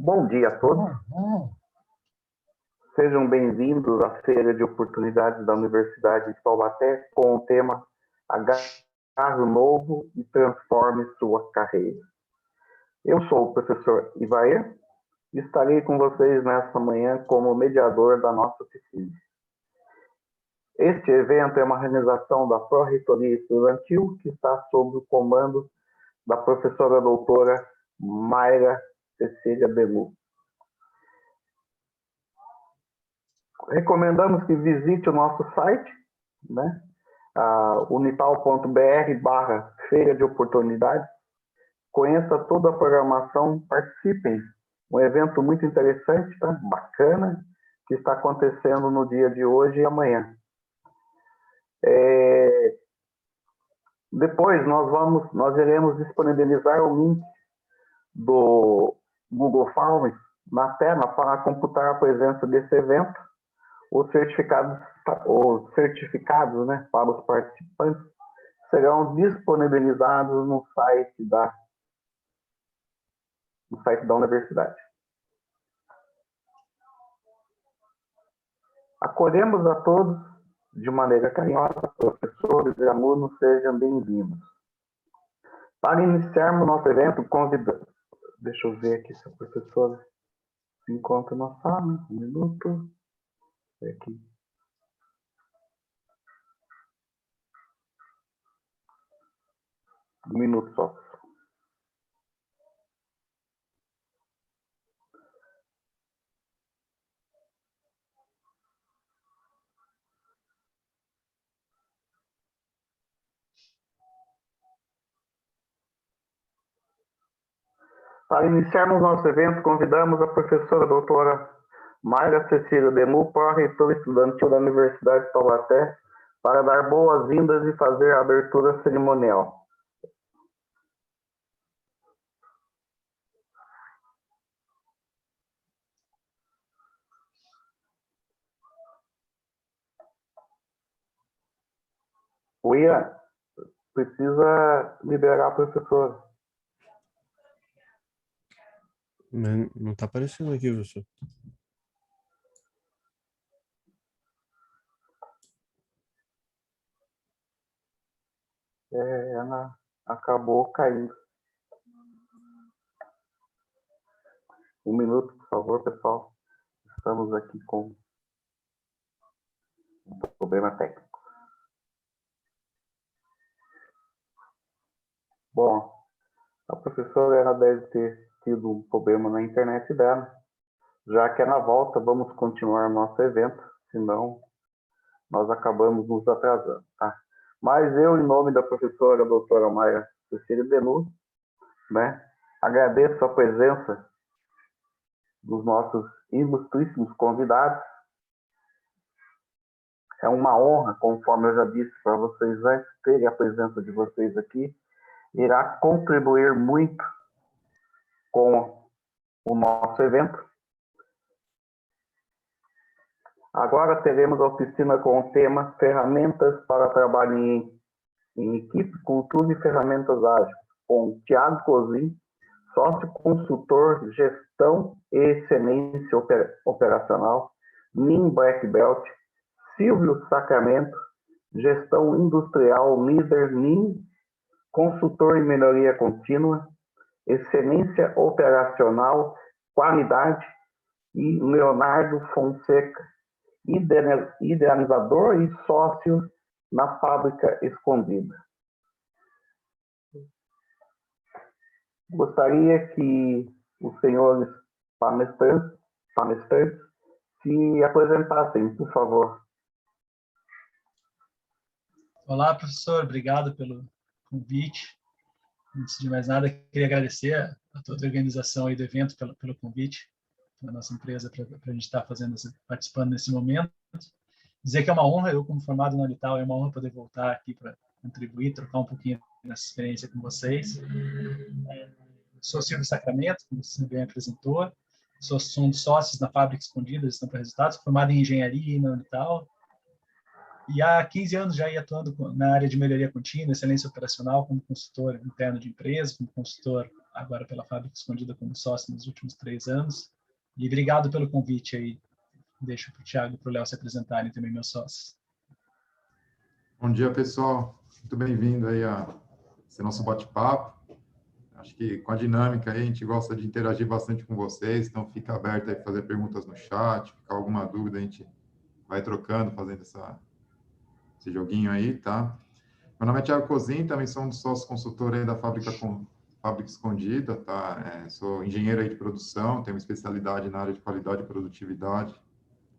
Bom dia a todos. Sejam bem-vindos à Feira de Oportunidades da Universidade de Taubaté com o tema Agarre o Novo e Transforme Sua Carreira. Eu sou o professor Ivair e estarei com vocês nesta manhã como mediador da nossa oficina. Este evento é uma realização da Pró-Reitoria Estudantil que está sob o comando da professora doutora Mayra Cecília Belu. Recomendamos que visite o nosso site, né? unital.br/feira de oportunidades. Conheça toda a programação, participem. Um evento muito interessante, tá? Bacana, que está acontecendo no dia de hoje e amanhã. Depois nós iremos disponibilizar o link do Google Forms na tela para computar a presença desse evento. Os certificados, né, para os participantes serão disponibilizados no site da universidade. Acolhemos a todos de maneira carinhosa, professores e alunos, sejam bem-vindos. Para iniciarmos nosso evento, convidamos. Deixa eu ver aqui se a professora se encontra na sala. Um minuto. Aqui. Um minuto só. Para iniciarmos nosso evento, convidamos a professora doutora Mayra Cecília Belu, pró-reitora estudantil da Universidade de Taubaté, para dar boas-vindas e fazer a abertura cerimonial. O Ian precisa liberar a professora. Mas não está aparecendo aqui, professor. Ela acabou caindo. Um minuto, por favor, pessoal. Estamos aqui com um problema técnico. Bom, a professora ela deve ter tido um problema na internet dela. Já que é na volta, vamos continuar nosso evento, senão nós acabamos nos atrasando, tá? Mas eu, em nome da professora doutora Mayra Cecília Belu, né, agradeço a presença dos nossos ilustríssimos convidados. É uma honra, conforme eu já disse para vocês antes, ter a presença de vocês aqui. Irá contribuir muito com o nosso evento. Agora teremos a oficina com o tema Ferramentas para Trabalho em Equipe, Cultura e Ferramentas Ágeis, com Tiago Cozin, sócio consultor, gestão e excelência operacional, NIM Black Belt, Silvio Sacramento, gestão industrial, líder NIM, consultor em melhoria contínua, excelência operacional, qualidade, e Leonardo Fonseca, idealizador e sócio na Fábrica Escondida. Gostaria que os senhores palestrantes se apresentassem, por favor. Olá, professor. Obrigado pelo convite. Antes de mais nada, queria agradecer a toda a organização aí do evento pelo convite da nossa empresa para a gente estar participando nesse momento. Dizer que é uma honra, eu como formado na Unital, é uma honra poder voltar aqui para contribuir, trocar um pouquinho dessa experiência com vocês. Sou Silvio Sacramento, como você bem apresentou, sou um dos sócios na Fábrica Escondida, Gestão para Resultados, formado em Engenharia na Unital, e há 15 anos já ia atuando na área de melhoria contínua, excelência operacional, como consultor interno de empresas, como consultor agora pela Fábrica Escondida como sócio nos últimos 3 anos. E obrigado pelo convite aí. Deixo para o Thiago e para o Léo se apresentarem também, meus sócios. Bom dia, pessoal. Muito bem-vindo aí a esse nosso bate-papo. Acho que com a dinâmica aí, a gente gosta de interagir bastante com vocês, então fica aberto aí para fazer perguntas no chat, ficar alguma dúvida, a gente vai trocando, fazendo esse joguinho aí, tá? Meu nome é Thiago Cozin, também sou um dos sócios consultor aí da Fábrica Escondida, tá? Sou engenheiro aí de produção, tenho uma especialidade na área de qualidade e produtividade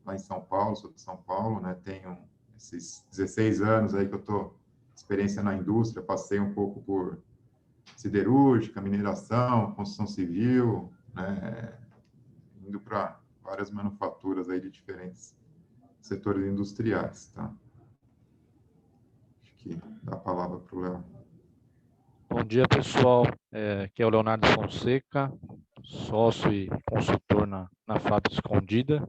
lá em São Paulo, sou de São Paulo, né? Tenho esses 16 anos aí que eu tô experiência na indústria, passei um pouco por siderúrgica, mineração, construção civil, né? Indo para várias manufaturas aí de diferentes setores industriais, tá? Acho que dá a palavra para o Léo. Bom dia, pessoal. Aqui é o Leonardo Fonseca, sócio e consultor na Fábrica Escondida.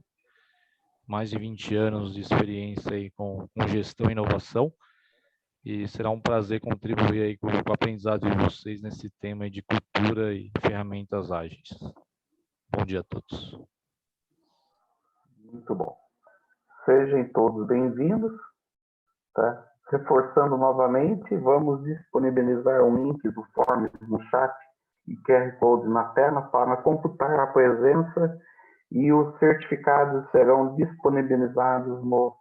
Mais de 20 anos de experiência aí com gestão e inovação. E será um prazer contribuir aí com o aprendizado de vocês nesse tema aí de cultura e ferramentas ágeis. Bom dia a todos. Muito bom. Sejam todos bem-vindos. Tá? Reforçando novamente, vamos disponibilizar o link do Forms no chat e QR Code na tela para computar a presença, e os certificados serão disponibilizados no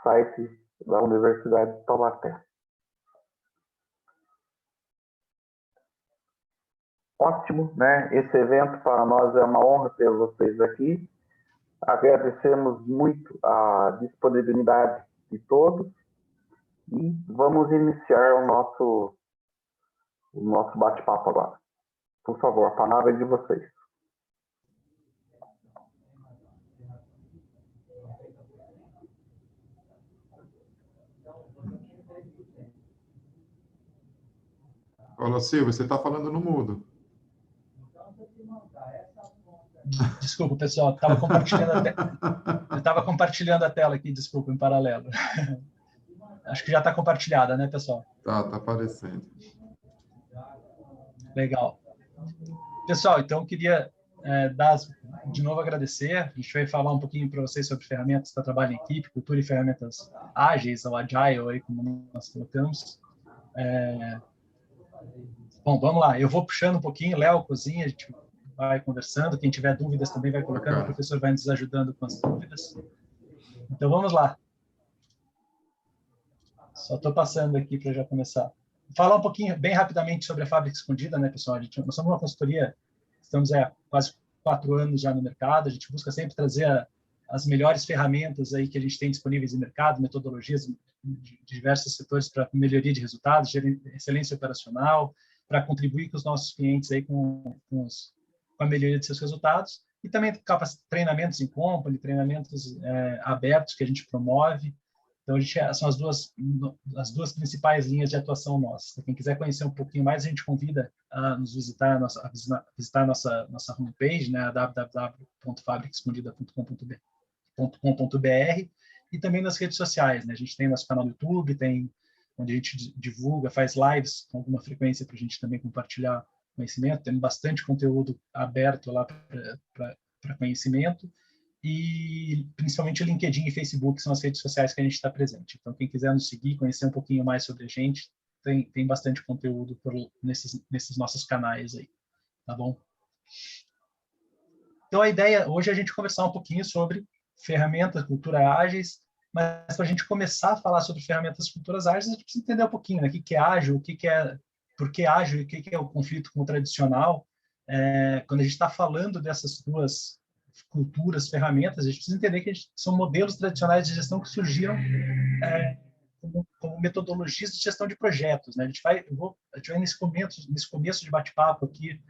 site da Universidade de Taubaté. Ótimo, né? Esse evento para nós é uma honra ter vocês aqui. Agradecemos muito a disponibilidade de todos e vamos iniciar o nosso bate-papo agora. Por favor, a palavra é de vocês. Olá, Silvio, você está falando no mudo. Desculpa, pessoal, estava compartilhando a tela aqui, desculpa, em paralelo. Acho que já está compartilhada, né, pessoal? Tá aparecendo. Legal. Pessoal, então eu queria de novo agradecer. A gente vai falar um pouquinho para vocês sobre ferramentas para trabalho em equipe, cultura e ferramentas ágeis, ou agile, aí, como nós colocamos. Bom, vamos lá. Eu vou puxando um pouquinho, Léo, cozinha, a gente vai conversando. Quem tiver dúvidas também vai colocando, o professor vai nos ajudando com as dúvidas. Então, vamos lá. Só estou passando aqui para já começar. Falar um pouquinho, bem rapidamente, sobre a Fábrica Escondida, né, pessoal? Nós somos uma consultoria, estamos há quase 4 anos já no mercado, a gente busca sempre trazer as melhores ferramentas aí que a gente tem disponíveis no mercado, metodologias de diversos setores para melhoria de resultados, excelência operacional, para contribuir com os nossos clientes aí com a melhoria de seus resultados, e também treinamentos em company, treinamentos abertos que a gente promove. Então, são as duas principais linhas de atuação nossas. Quem quiser conhecer um pouquinho mais, a gente convida a nos visitar, visitar a nossa homepage, né, www.fabricaescondida.com.br, e também nas redes sociais, né? A gente tem nosso canal no YouTube, onde a gente divulga, faz lives com alguma frequência para a gente também compartilhar conhecimento. Tem bastante conteúdo aberto lá para conhecimento. E principalmente o LinkedIn e Facebook são as redes sociais que a gente está presente. Então, quem quiser nos seguir, conhecer um pouquinho mais sobre a gente, tem bastante conteúdo nesses nossos canais aí, tá bom? Então, a ideia hoje é a gente conversar um pouquinho sobre ferramentas, cultura ágeis, mas para a gente começar a falar sobre ferramentas, culturas ágeis, a gente precisa entender um pouquinho, né? O que é ágil, por que ágil e o que é o conflito com o tradicional. Quando a gente está falando dessas duas culturas, ferramentas, a gente precisa entender que são modelos tradicionais de gestão que surgiram como metodologias de gestão de projetos, né? A gente vai nesse começo de bate-papo aqui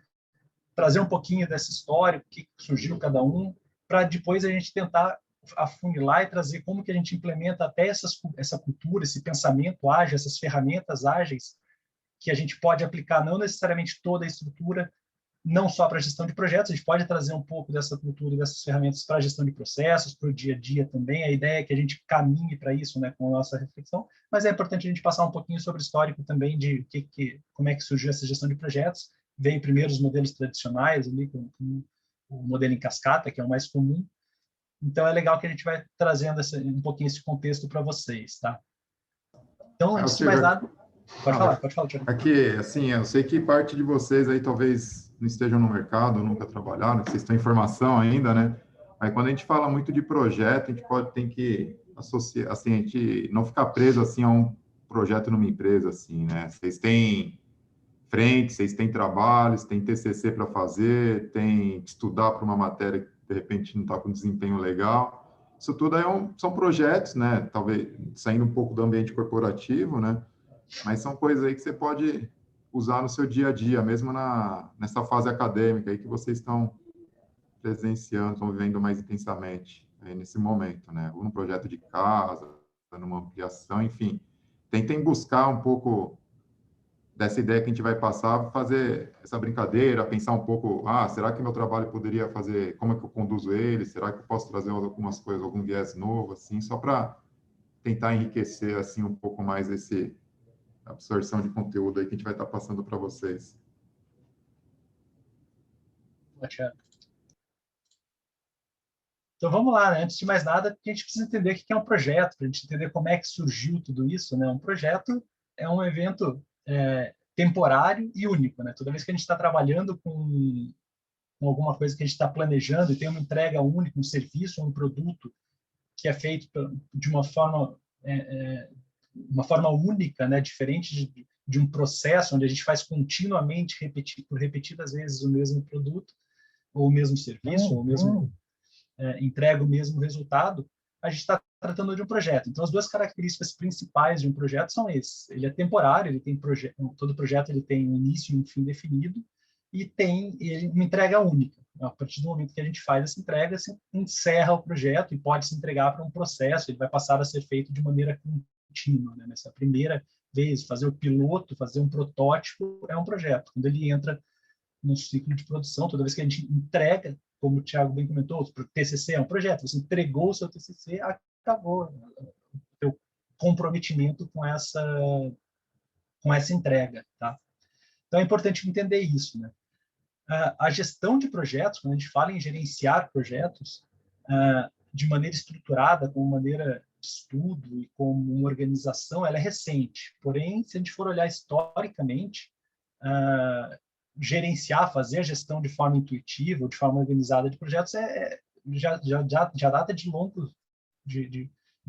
trazer um pouquinho dessa história, o que surgiu cada um, para depois a gente tentar afunilar e trazer como que a gente implementa até essa cultura, esse pensamento ágil, essas ferramentas ágeis que a gente pode aplicar não necessariamente toda a estrutura, não só para a gestão de projetos, a gente pode trazer um pouco dessa cultura e dessas ferramentas para a gestão de processos, para o dia a dia também. A ideia é que a gente caminhe para isso, né, com a nossa reflexão, mas é importante a gente passar um pouquinho sobre o histórico também de como é que surgiu essa gestão de projetos veio primeiro os modelos tradicionais, ali, com o modelo em cascata, que é o mais comum. Então, é legal que a gente vai trazendo um pouquinho esse contexto para vocês, tá? Então, antes de mais nada... Pode falar, Thiago. Aqui, assim, eu sei que parte de vocês aí talvez não estejam no mercado, nunca trabalharam, vocês estão em formação ainda, né? Aí, quando a gente fala muito de projeto, a gente tem que associar, assim, a gente não ficar preso, assim, a um projeto numa empresa, assim, né? Vocês têm frente, vocês têm trabalhos, têm TCC para fazer, tem que estudar para uma matéria que, de repente, não está com desempenho legal. Isso tudo aí são projetos, né? Talvez saindo um pouco do ambiente corporativo, né? Mas são coisas aí que você pode usar no seu dia a dia, mesmo nessa fase acadêmica aí que vocês estão presenciando, estão vivendo mais intensamente aí nesse momento, né? Ou num projeto de casa, numa ampliação, enfim. Tentem buscar um pouco dessa ideia que a gente vai passar, fazer essa brincadeira, pensar um pouco, será que meu trabalho poderia fazer, como é que eu conduzo ele? Será que eu posso trazer algumas coisas, algum viés novo, assim, só para tentar enriquecer, assim, um pouco mais esse absorção de conteúdo aí que a gente vai estar passando para vocês. Então, vamos lá, né? Antes de mais nada, a gente precisa entender o que é um projeto, para a gente entender como é que surgiu tudo isso, né? Um projeto é um evento temporário e único, né? Toda vez que a gente está trabalhando com alguma coisa que a gente está planejando e tem uma entrega única, um serviço, um produto que é feito de uma forma única, né? Diferente de um processo onde a gente faz continuamente, por repetidas vezes, o mesmo produto, ou o mesmo serviço, ou o mesmo entrega o mesmo resultado, a gente está tratando de um projeto. Então, as duas características principais de um projeto são esses. Ele é temporário, ele tem todo projeto ele tem um início e um fim definido, e tem uma entrega única. A partir do momento que a gente faz essa entrega, se encerra o projeto e pode se entregar para um processo, ele vai passar a ser feito de maneira contínua, né? Nessa primeira vez, fazer o piloto, fazer um protótipo, é um projeto. Quando ele entra no ciclo de produção, toda vez que a gente entrega, como o Thiago bem comentou, o TCC é um projeto, você entregou o seu TCC, acabou o seu comprometimento com essa entrega, tá? Então, é importante entender isso, né? A gestão de projetos, quando a gente fala em gerenciar projetos, de maneira estruturada, como maneira de estudo e como uma organização, ela é recente. Porém, se a gente for olhar historicamente, gerenciar, fazer a gestão de forma intuitiva, ou de forma organizada de projetos, já data de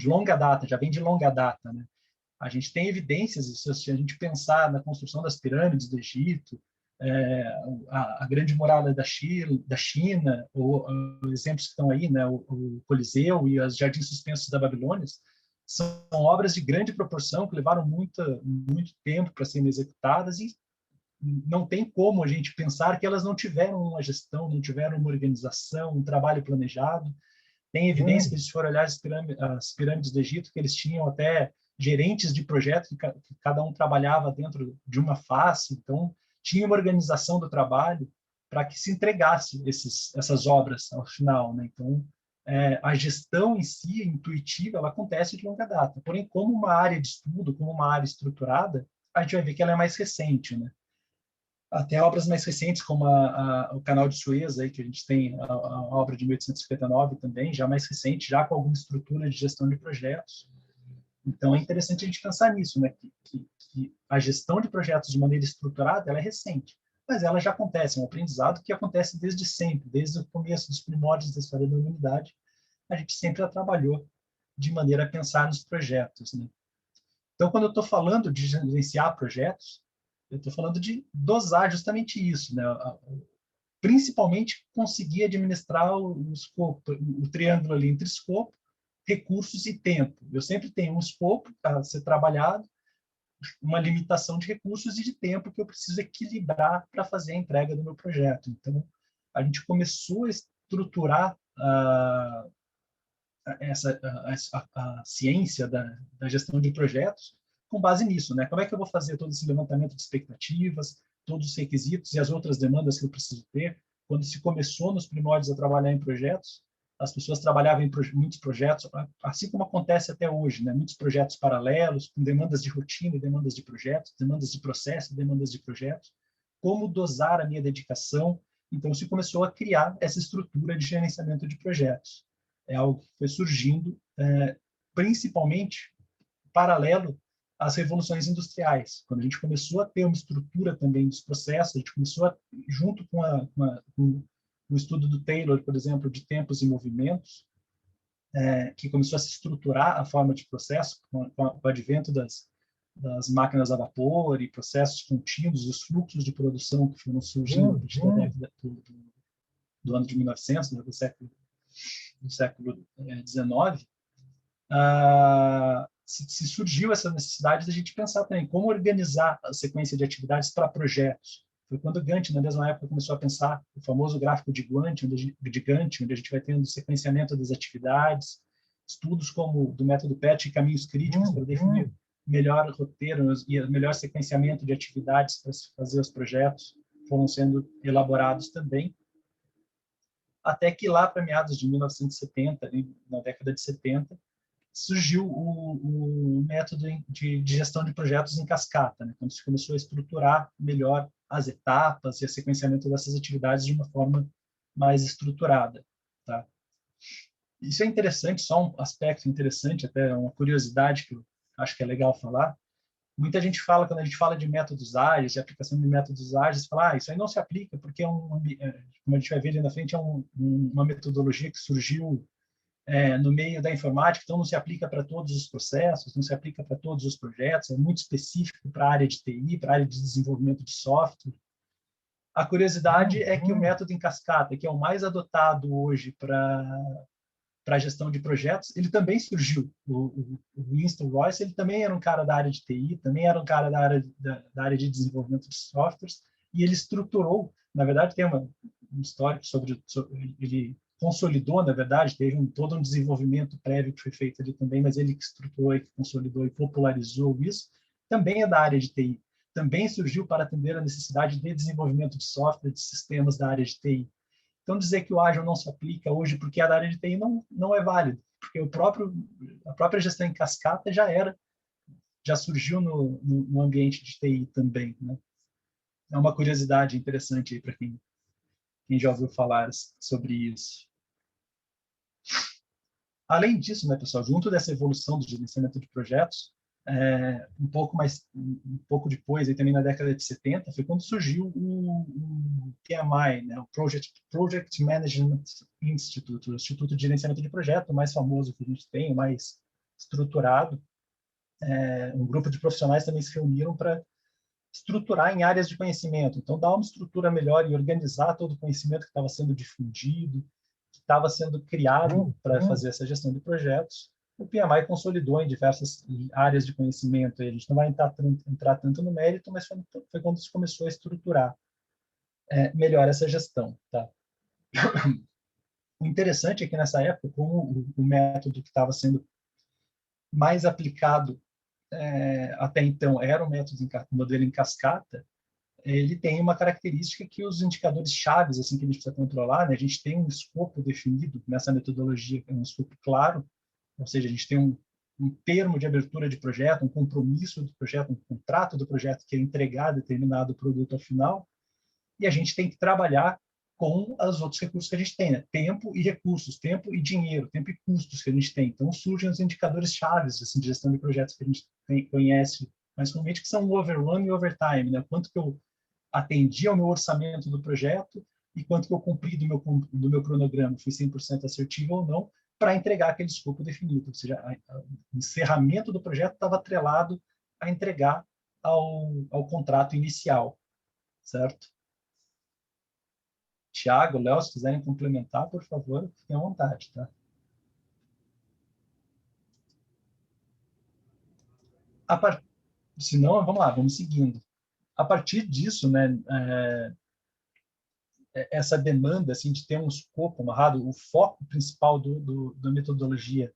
longa data, já vem de longa data, né? A gente tem evidências, se a gente pensar na construção das pirâmides do Egito, a grande muralha da China, ou exemplos que estão aí, né, o Coliseu e os jardins suspensos da Babilônia, são obras de grande proporção que levaram muito tempo para serem executadas e não tem como a gente pensar que elas não tiveram uma gestão, não tiveram uma organização, um trabalho planejado. Tem evidência que, se for olhar as pirâmides do Egito, que eles tinham até gerentes de projeto, que cada um trabalhava dentro de uma face, então tinha uma organização do trabalho para que se entregasse essas obras ao final, né? Então, a gestão em si, intuitiva, ela acontece de longa data. Porém, como uma área de estudo, como uma área estruturada, a gente vai ver que ela é mais recente, né? Até obras mais recentes, como o Canal de Suez, aí, que a gente tem a obra de 1859 também, já mais recente, já com alguma estrutura de gestão de projetos. Então, é interessante a gente pensar nisso, né? Que a gestão de projetos de maneira estruturada, ela é recente, mas ela já acontece, é um aprendizado que acontece desde sempre, desde o começo dos primórdios da história da humanidade, a gente sempre já trabalhou de maneira a pensar nos projetos, né? Então, quando eu estou falando de gerenciar projetos, eu estou falando de dosar justamente isso, né? Principalmente conseguir administrar o escopo, o triângulo ali entre escopo, recursos e tempo. Eu sempre tenho um escopo para ser trabalhado, uma limitação de recursos e de tempo que eu preciso equilibrar para fazer a entrega do meu projeto. Então, a gente começou a estruturar a ciência da gestão de projetos com base nisso, né? Como é que eu vou fazer todo esse levantamento de expectativas, todos os requisitos e as outras demandas que eu preciso ter? Quando se começou nos primórdios a trabalhar em projetos, as pessoas trabalhavam em muitos projetos, assim como acontece até hoje, né? Muitos projetos paralelos, com demandas de rotina, demandas de projetos, demandas de processo, demandas de projetos. como dosar a minha dedicação. Então, se começou a criar essa estrutura de gerenciamento de projetos. É algo que foi surgindo, principalmente paralelo às revoluções industriais. Quando a gente começou a ter uma estrutura também dos processos, a gente começou a, junto com o estudo do Taylor, por exemplo, de tempos e movimentos, que começou a se estruturar a forma de processo, com o advento das máquinas a vapor e processos contínuos, os fluxos de produção que foram surgindo a partir da década do ano de 1900, né, do século XIX, se surgiu essa necessidade de a gente pensar também como organizar a sequência de atividades para projetos. Foi quando Gantt, na mesma época, começou a pensar o famoso gráfico de Gantt, onde a gente vai tendo sequenciamento das atividades, estudos como do método PET e caminhos críticos para definir melhor roteiro e melhor sequenciamento de atividades para se fazer os projetos foram sendo elaborados também, até que lá para meados de 1970, na década de 70, surgiu o método de gestão de projetos em cascata, né? Quando se começou a estruturar melhor as etapas e o sequenciamento dessas atividades de uma forma mais estruturada, tá? Isso é interessante, só um aspecto interessante, até uma curiosidade que eu acho que é legal falar. Muita gente fala, quando a gente fala de métodos ágeis, de aplicação de métodos ágeis, fala, isso aí não se aplica, porque como a gente vai ver ali na frente, é uma metodologia que surgiu no meio da informática, então não se aplica para todos os processos, não se aplica para todos os projetos, é muito específico para a área de TI, para a área de desenvolvimento de software. A curiosidade é que o método em cascata, que é o mais adotado hoje para a gestão de projetos, ele também surgiu. O Winston Royce, ele também era um cara da área de TI, também era um cara da área de desenvolvimento de softwares, e ele estruturou, na verdade, tem um histórico sobre ele consolidou, na verdade, teve todo um desenvolvimento prévio que foi feito ali também, mas ele que estruturou e que consolidou e popularizou isso, também é da área de TI. Também surgiu para atender a necessidade de desenvolvimento de software, de sistemas da área de TI. Então, dizer que o ágil não se aplica hoje porque é da área de TI não é válido, porque a própria gestão em cascata já surgiu no ambiente de TI também, né? É uma curiosidade interessante aí para quem já ouviu falar sobre isso. Além disso, né, pessoal, junto dessa evolução do gerenciamento de projetos, um pouco depois, aí também na década de 70, foi quando surgiu o PMI, né, o Project Management Institute, o Instituto de Gerenciamento de Projeto, o mais famoso que a gente tem, o mais estruturado. Um grupo de profissionais também se reuniram para estruturar em áreas de conhecimento. Então, dar uma estrutura melhor e organizar todo o conhecimento que estava sendo difundido, que estava sendo criado para fazer essa gestão de projetos. O PMI consolidou em diversas áreas de conhecimento. A gente não vai entrar tanto no mérito, mas foi quando se começou a estruturar melhor essa gestão. Tá? O interessante é que, nessa época, como o método que estava sendo mais aplicado até então era o modelo em cascata, ele tem uma característica que os indicadores chaves assim que a gente precisa controlar, né? A gente tem um escopo definido nessa metodologia, um escopo claro, ou seja, a gente tem um termo de abertura de projeto, um compromisso do projeto, um contrato do projeto que é entregar determinado produto ao final, e a gente tem que trabalhar com os outros recursos que a gente tem, né? Tempo e recursos, tempo e dinheiro, tempo e custos que a gente tem. Então surgem os indicadores chaves assim, de gestão de projetos que a gente conhece, mas comumente que são o overrun e o overtime, né? Quanto que eu atendi ao meu orçamento do projeto e quanto que eu cumpri do meu cronograma, fui 100% assertivo ou não, para entregar aquele escopo definido. Ou seja, o encerramento do projeto estava atrelado a entregar ao contrato inicial, certo? Tiago, Léo, se quiserem complementar, por favor, fiquem à vontade, tá? Se não, vamos lá, vamos seguindo. A partir disso, né, essa demanda assim, de ter um escopo amarrado, o foco principal da metodologia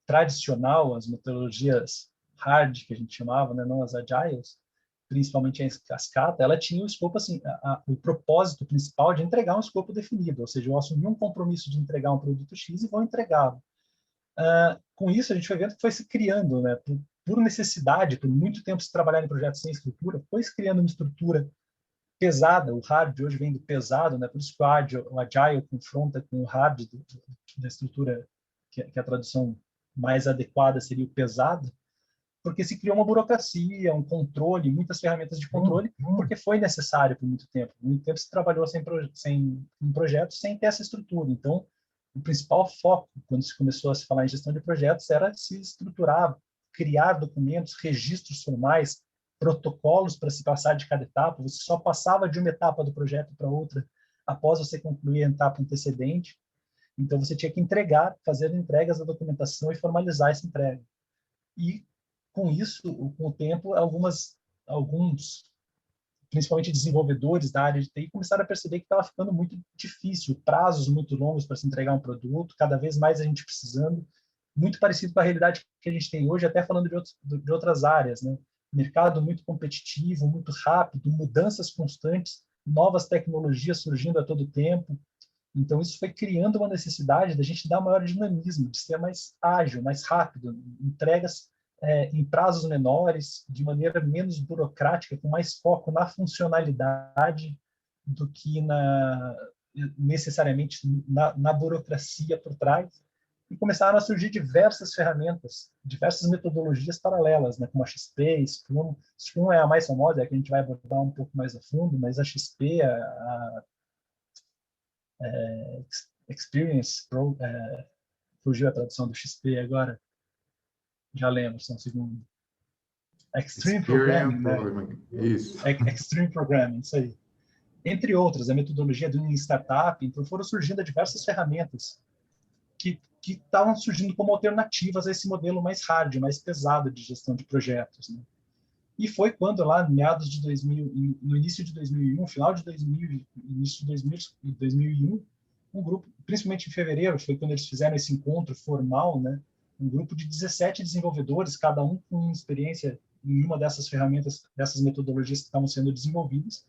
tradicional, as metodologias hard, que a gente chamava, né, não as agiles, principalmente a cascata, ela tinha o escopo, assim, o propósito principal de entregar um escopo definido, ou seja, eu assumi um compromisso de entregar um produto X e vou entregá-lo. Com isso, a gente foi vendo que foi se criando, né, por necessidade, por muito tempo se trabalhar em projetos sem estrutura, foi se criando uma estrutura pesada. O hard hoje vem do pesado, né? Por isso que o agile confronta com o hard da estrutura, que a tradução mais adequada seria o pesado, porque se criou uma burocracia, um controle, muitas ferramentas de controle, porque foi necessário por muito tempo. Muito tempo se trabalhou sem um projeto, sem ter essa estrutura. Então, o principal foco, quando se começou a se falar em gestão de projetos, era se estruturar, criar documentos, registros formais, protocolos para se passar de cada etapa. Você só passava de uma etapa do projeto para outra após você concluir a etapa antecedente. Então, você tinha que entregar, fazer entregas da documentação e formalizar essa entrega. E, com isso, com o tempo, alguns, principalmente desenvolvedores da área de TI, começaram a perceber que estava ficando muito difícil, prazos muito longos para se entregar um produto, cada vez mais a gente precisando, muito parecido com a realidade que a gente tem hoje, até falando de outras áreas, né? Mercado muito competitivo, muito rápido, mudanças constantes, novas tecnologias surgindo a todo tempo. Então, isso foi criando uma necessidade da gente dar maior dinamismo, de ser mais ágil, mais rápido, entregas em prazos menores, de maneira menos burocrática, com mais foco na funcionalidade do que necessariamente na burocracia por trás. E começaram a surgir diversas ferramentas, diversas metodologias paralelas, né, como a XP, Scrum. Scrum é a mais famosa, é a que a gente vai abordar um pouco mais a fundo, mas a XP, Experience Pro, fugiu a tradução do XP agora, já lembro, só um segundo. Extreme Programming, né? Isso. Extreme Programming, isso aí. Entre outras, a metodologia do Lean Startup, então foram surgindo diversas ferramentas que estavam surgindo como alternativas a esse modelo mais hard, mais pesado de gestão de projetos, né? E foi quando, lá no início de 2001, final de 2000, início de 2001, um grupo, principalmente em fevereiro, foi quando eles fizeram esse encontro formal, né? Um grupo de 17 desenvolvedores, cada um com experiência em uma dessas ferramentas, dessas metodologias que estavam sendo desenvolvidas,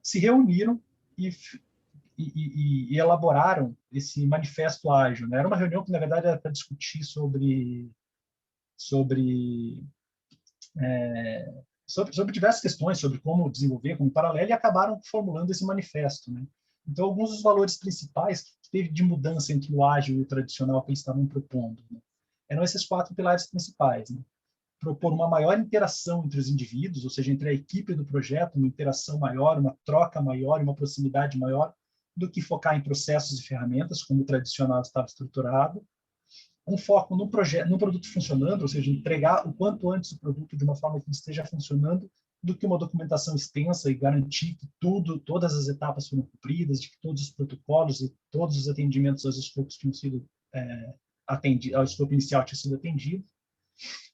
se reuniram e elaboraram esse manifesto ágil, né? Era uma reunião que, na verdade, era para discutir sobre diversas questões, sobre como desenvolver como paralelo, e acabaram formulando esse manifesto, né? Então, alguns dos valores principais que teve de mudança entre o ágil e o tradicional que eles estavam propondo, né, eram esses 4 pilares principais, né? Propor uma maior interação entre os indivíduos, ou seja, entre a equipe do projeto, uma interação maior, uma troca maior, uma proximidade maior, do que focar em processos e ferramentas, como o tradicional estava estruturado. Um foco no produto funcionando, ou seja, entregar o quanto antes o produto de uma forma que esteja funcionando, do que uma documentação extensa e garantir que todas as etapas foram cumpridas, de que todos os protocolos e todos os atendimentos aos escopos tinham sido ao escopo inicial tinha sido atendido.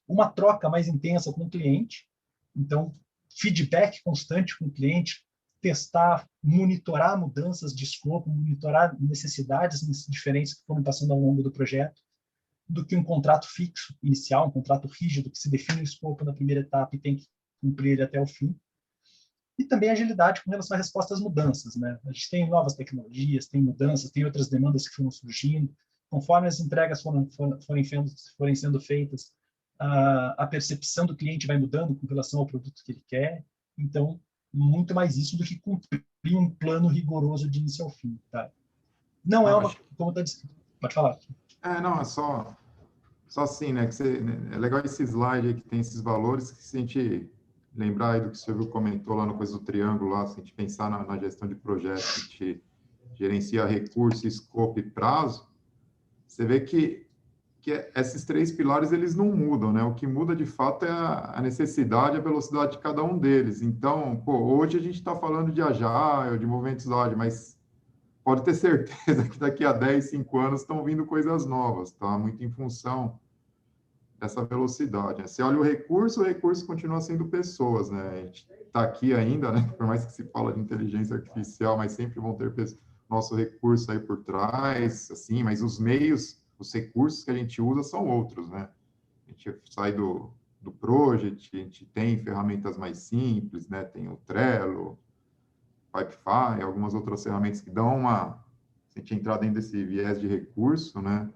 Uma troca mais intensa com o cliente, então feedback constante com o cliente, testar, monitorar mudanças de escopo, monitorar necessidades diferentes que foram passando ao longo do projeto, do que um contrato fixo inicial, um contrato rígido que se define o escopo na primeira etapa e tem que cumprir ele até o fim. E também agilidade com relação à resposta às mudanças, né? A gente tem novas tecnologias, tem mudanças, tem outras demandas que foram surgindo. Conforme as entregas forem sendo feitas, a percepção do cliente vai mudando com relação ao produto que ele quer. Então, muito mais isso do que cumprir um plano rigoroso de início ao fim, tá? Não é uma... Como está descrito. Pode falar. Não, é só assim, né? É legal esse slide aí que tem esses valores, que se a gente lembrar aí do que o senhor comentou lá no coisa do triângulo, lá, se a gente pensar na gestão de projetos, a gente gerencia recurso, escopo e prazo, você vê que esses 3 pilares, eles não mudam, né? O que muda, de fato, é a necessidade, a velocidade de cada um deles. Então, hoje a gente está falando de agile, de movimentos ágeis, mas pode ter certeza que daqui a 10, 5 anos estão vindo coisas novas, tá? Muito em função dessa velocidade, né? Você olha o recurso continua sendo pessoas, né? A gente está aqui ainda, né? Por mais que se fala de inteligência artificial, mas sempre vão ter nosso recurso aí por trás, assim, mas os meios, os recursos que a gente usa são outros, né? A gente sai do Project, a gente tem ferramentas mais simples, né? Tem o Trello, Pipefy, algumas outras ferramentas que dão se a gente entrar dentro desse viés de recurso, né?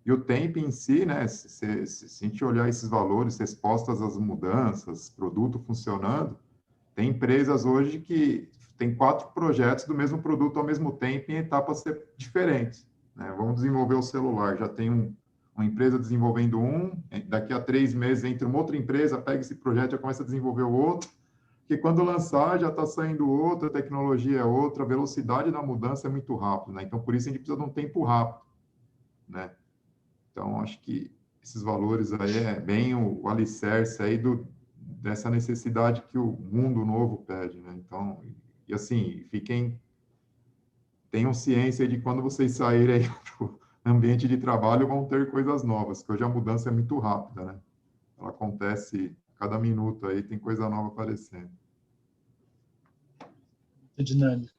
E o tempo em si, né? Se a gente olhar esses valores, respostas às mudanças, produto funcionando, tem empresas hoje que tem 4 projetos do mesmo produto ao mesmo tempo em etapas diferentes, né? Vamos desenvolver o celular, já tem uma empresa desenvolvendo daqui a 3 meses entra uma outra empresa, pega esse projeto e já começa a desenvolver o outro, porque quando lançar já está saindo outra, a tecnologia é outra, a velocidade da mudança é muito rápida, né? Então, por isso a gente precisa de um tempo rápido, né? Então, acho que esses valores aí é bem o alicerce aí dessa necessidade que o mundo novo pede, né? Então, e assim, tenham ciência de quando vocês saírem aí para o ambiente de trabalho, vão ter coisas novas, porque hoje a mudança é muito rápida, né? Ela acontece cada minuto aí, tem coisa nova aparecendo. Muito dinâmico.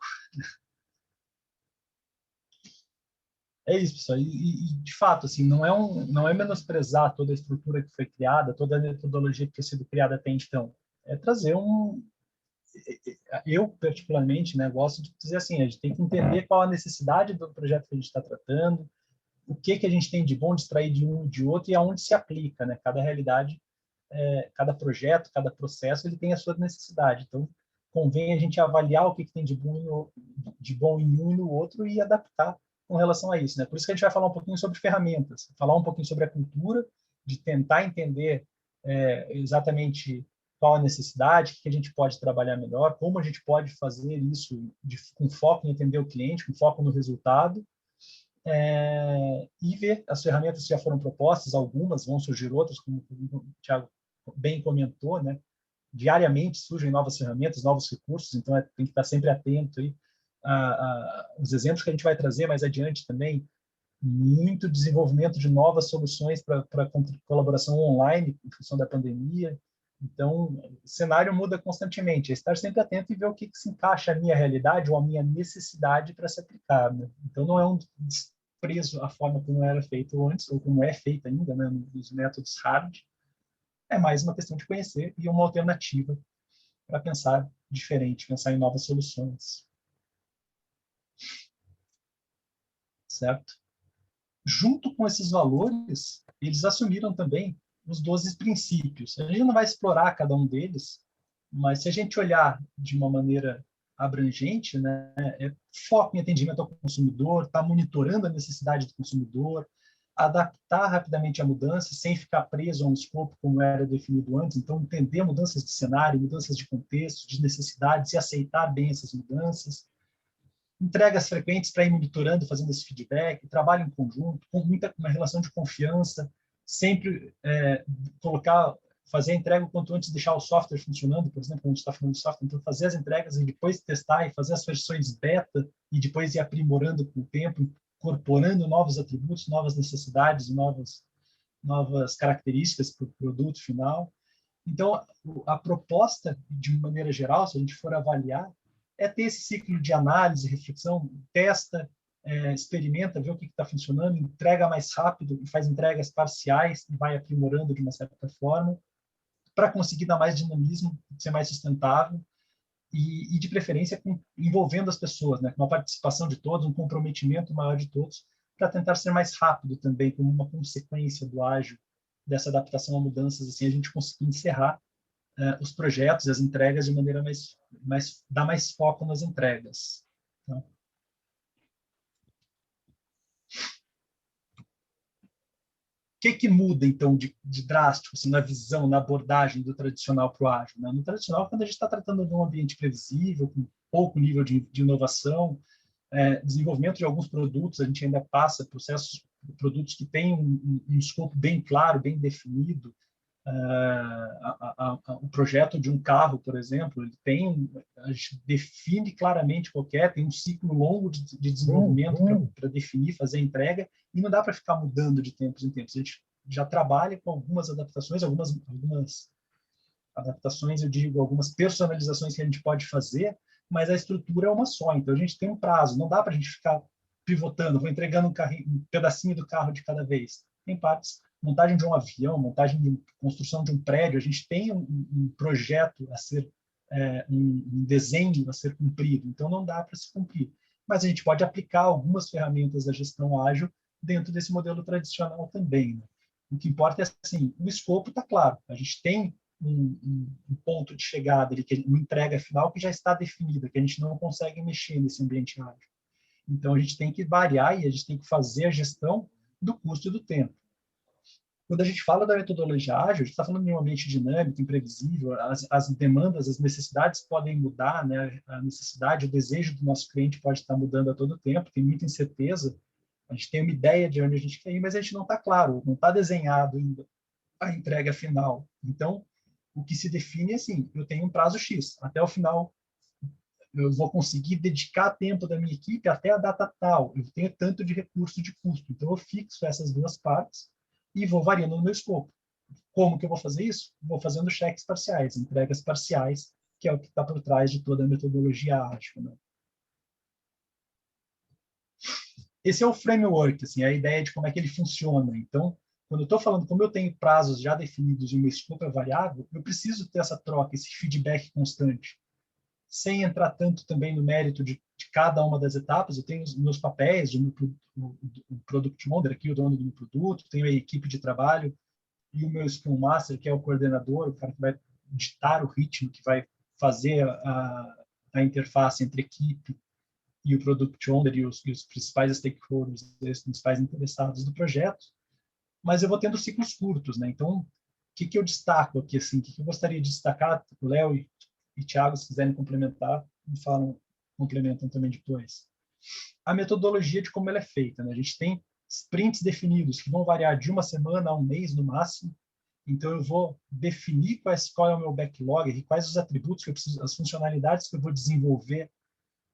É isso, pessoal. E de fato, assim, não é menosprezar toda a estrutura que foi criada, toda a metodologia que tem sido criada até então. É trazer eu, particularmente, né, gosto de dizer assim, a gente tem que entender qual a necessidade do projeto que a gente está tratando, o que a gente tem de bom de extrair de um e de outro e aonde se aplica, né? Cada realidade, cada projeto, cada processo, ele tem a sua necessidade. Então, convém a gente avaliar o que tem de bom em um e no outro e adaptar com relação a isso, né? Por isso que a gente vai falar um pouquinho sobre ferramentas, falar um pouquinho sobre a cultura, de tentar entender exatamente qual a necessidade, o que a gente pode trabalhar melhor, como a gente pode fazer isso com foco em entender o cliente, com foco no resultado, e ver as ferramentas que já foram propostas, algumas vão surgir outras, como o Thiago bem comentou, né? Diariamente surgem novas ferramentas, novos recursos, então tem que estar sempre atento aí os exemplos que a gente vai trazer mais adiante também, muito desenvolvimento de novas soluções para colaboração online em função da pandemia. Então, o cenário muda constantemente. É estar sempre atento e ver o que se encaixa à minha realidade ou à minha necessidade para se aplicar, né? Então, não é um desprezo à forma como era feito antes, ou como é feita ainda, né, nos métodos hard. É mais uma questão de conhecer e uma alternativa para pensar diferente, pensar em novas soluções. Certo? Junto com esses valores, eles assumiram também os 12 princípios. A gente não vai explorar cada um deles, mas se a gente olhar de uma maneira abrangente, né, foco em atendimento ao consumidor, está monitorando a necessidade do consumidor, adaptar rapidamente a mudança sem ficar preso a um escopo como era definido antes, então entender mudanças de cenário, mudanças de contexto, de necessidades e aceitar bem essas mudanças, entregas frequentes para ir monitorando, fazendo esse feedback, trabalho em conjunto, com uma relação de confiança, sempre fazer a entrega o quanto antes, deixar o software funcionando, por exemplo, quando a gente está falando de software, então fazer as entregas e depois testar e fazer as versões beta e depois ir aprimorando com o tempo, incorporando novos atributos, novas necessidades, novas características para o produto final. Então, a proposta, de maneira geral, se a gente for avaliar, é ter esse ciclo de análise, reflexão, testa, experimenta, vê o que está funcionando, entrega mais rápido e faz entregas parciais e vai aprimorando de uma certa forma, para conseguir dar mais dinamismo, ser mais sustentável e de preferência, envolvendo as pessoas, né, com uma participação de todos, um comprometimento maior de todos, para tentar ser mais rápido também, como uma consequência do ágil, dessa adaptação a mudanças, assim, a gente conseguir encerrar os projetos e as entregas de maneira dar mais foco nas entregas. Então, o que muda, então, de drástico assim, na visão, na abordagem do tradicional para o ágil? Né? No tradicional, quando a gente está tratando de um ambiente previsível, com pouco nível de inovação, desenvolvimento de alguns produtos, a gente ainda passa processos, produtos que têm um escopo bem claro, bem definido. O projeto de um carro, por exemplo, a gente define claramente tem um ciclo longo de desenvolvimento para definir, fazer a entrega, e não dá para ficar mudando de tempos em tempos. A gente já trabalha com algumas adaptações, algumas adaptações, eu digo, algumas personalizações que a gente pode fazer, mas a estrutura é uma só, então a gente tem um prazo, não dá para a gente ficar pivotando, vou entregando um pedacinho do carro de cada vez. Tem partes, montagem de um avião, construção de um prédio, a gente tem um projeto a ser, um desenho a ser cumprido, então não dá para se cumprir. Mas a gente pode aplicar algumas ferramentas da gestão ágil dentro desse modelo tradicional também. Né? O que importa é, assim, o escopo está claro, a gente tem um ponto de chegada, ali, uma entrega final que já está definida, que a gente não consegue mexer nesse ambiente ágil. Então, a gente tem que variar e a gente tem que fazer a gestão do custo e do tempo. Quando a gente fala da metodologia ágil, a gente está falando de um ambiente dinâmico, imprevisível, as demandas, as necessidades podem mudar, né? A necessidade, o desejo do nosso cliente pode estar mudando a todo tempo, tem muita incerteza, a gente tem uma ideia de onde a gente quer ir, mas a gente não está claro, não está desenhado ainda a entrega final. Então, o que se define é assim, eu tenho um prazo X, até o final eu vou conseguir dedicar tempo da minha equipe até a data tal, eu tenho tanto de recurso de custo, então eu fixo essas duas partes e vou variando no meu escopo. Como que eu vou fazer isso? Vou fazendo cheques parciais, entregas parciais, que é o que está por trás de toda a metodologia ágil, né? Esse é o framework, assim, a ideia de como é que ele funciona. Então, quando eu estou falando, como eu tenho prazos já definidos e o meu escopo é variável, eu preciso ter essa troca, esse feedback constante, sem entrar tanto também no mérito de cada uma das etapas. Eu tenho os meus papéis, o Product Owner aqui, o dono do meu produto, tenho a equipe de trabalho e o meu Scrum Master, que é o coordenador, o cara que vai ditar o ritmo, que vai fazer a interface entre a equipe e o Product Owner e os principais stakeholders, os principais interessados do projeto. Mas eu vou tendo ciclos curtos, né? Então, o que eu destaco aqui, assim, o que eu gostaria de destacar, o Léo e Thiago, se quiserem complementar, complementam também depois. A metodologia de como ela é feita, né? A gente tem sprints definidos que vão variar de uma semana a um mês no máximo. Então, eu vou definir qual é o meu backlog e quais os atributos que eu preciso, as funcionalidades que eu vou desenvolver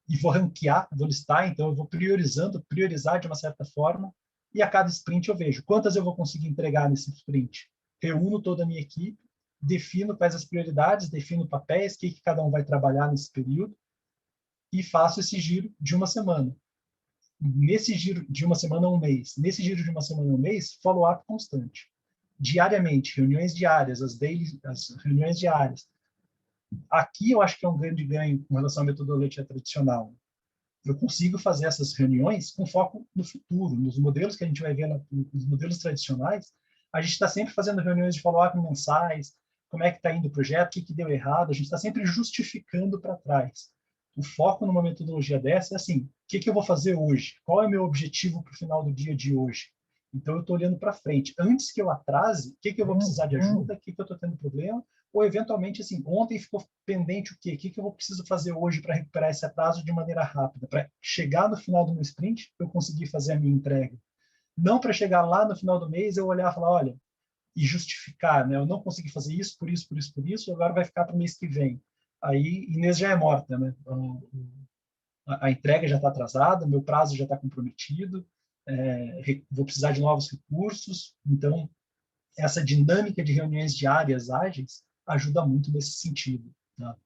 e vou ranquear, vou listar. Então, eu vou priorizar de uma certa forma, e a cada sprint eu vejo quantas eu vou conseguir entregar nesse sprint. Reúno toda a minha equipe, defino quais as prioridades, defino papéis, o que cada um vai trabalhar nesse período, e faço esse giro de uma semana. Nesse giro de uma semana a um mês, nesse giro de uma semana a um mês, follow-up constante. Diariamente, reuniões diárias, as reuniões diárias. Aqui eu acho que é um grande ganho com relação à metodologia tradicional. Eu consigo fazer essas reuniões com foco no futuro, nos modelos que a gente vai ver, nos modelos tradicionais. A gente está sempre fazendo reuniões de follow-up mensais, como é que está indo o projeto, o que deu errado, a gente está sempre justificando para trás. O foco numa metodologia dessa é assim, o que eu vou fazer hoje? Qual é o meu objetivo para o final do dia de hoje? Então, eu estou olhando para frente. Antes que eu atrase, o que eu vou precisar de ajuda, o que eu estou tendo problema, ou, eventualmente, assim, ontem ficou pendente o quê? O que eu vou preciso fazer hoje para recuperar esse atraso de maneira rápida? Para chegar no final do meu sprint, eu conseguir fazer a minha entrega. Não para chegar lá no final do mês, eu olhar e falar, olha, e justificar, né? Eu não consegui fazer isso, por isso, por isso, por isso, agora vai ficar para o mês que vem. Aí, Inês já é morta, né? A entrega já está atrasada, meu prazo já está comprometido, vou precisar de novos recursos. Então, essa dinâmica de reuniões diárias ágeis ajuda muito nesse sentido. Tá?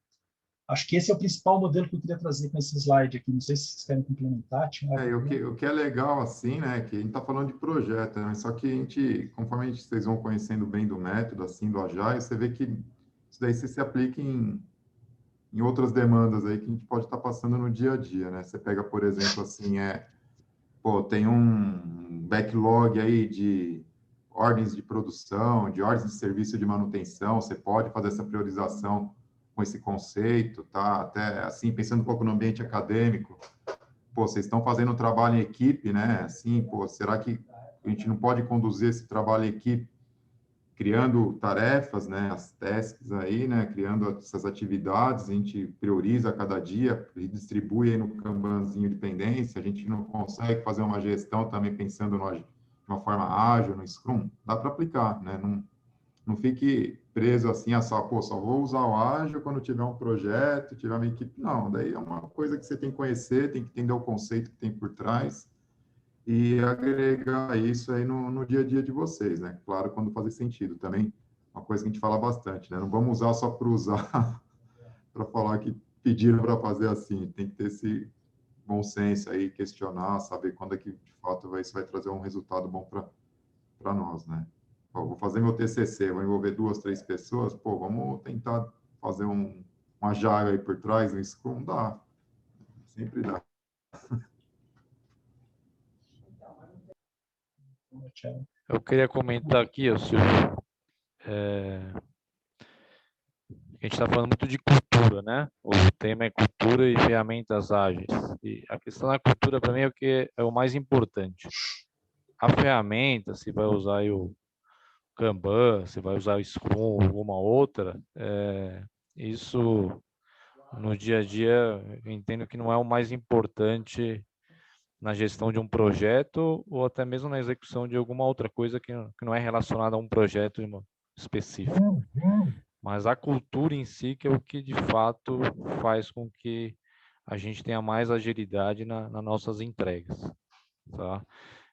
Acho que esse é o principal modelo que eu queria trazer com esse slide aqui. Não sei se vocês querem complementar, Thiago. O que é legal, assim, né, que a gente está falando de projeto, né, só que a gente, conforme vocês vão conhecendo bem do método, assim, do Agile, você vê que isso daí se aplica em outras demandas aí que a gente pode estar passando no dia a dia, né? Você pega, por exemplo, assim, tem um backlog aí de ordens de produção, de ordens de serviço de manutenção, você pode fazer essa priorização com esse conceito, tá? Até, assim, pensando um pouco no ambiente acadêmico, vocês estão fazendo um trabalho em equipe, né? Assim, será que a gente não pode conduzir esse trabalho em equipe criando tarefas, né, as tasks aí, né, criando essas atividades, a gente prioriza a cada dia e distribui aí no Kanbanzinho de pendência, a gente não consegue fazer uma gestão também pensando de uma forma ágil, no Scrum, dá para aplicar, né, não fique preso assim, só vou usar o ágil quando tiver um projeto, tiver uma equipe, não, daí é uma coisa que você tem que conhecer, tem que entender o conceito que tem por trás, e agregar isso aí no dia a dia de vocês, né? Claro, quando fazer sentido também, uma coisa que a gente fala bastante, né? Não vamos usar só por usar, para falar que pediram para fazer assim, tem que ter esse bom senso aí, questionar, saber quando é que, de fato, isso vai trazer um resultado bom para nós, né? Vou fazer meu TCC, vou envolver 2, 3 pessoas, vamos tentar fazer uma Java aí por trás, um Scrum, dá, sempre dá. Eu queria comentar aqui, Silvio, a gente está falando muito de cultura, né? O tema é cultura e ferramentas ágeis. E a questão da cultura, para mim, é o que é o mais importante. A ferramenta, se vai usar aí o Kanban, se vai usar o Scrum ou alguma outra, isso no dia a dia eu entendo que não é o mais importante na gestão de um projeto ou até mesmo na execução de alguma outra coisa que não é relacionada a um projeto específico. Mas a cultura em si que é o que de fato faz com que a gente tenha mais agilidade nas nossas entregas, tá?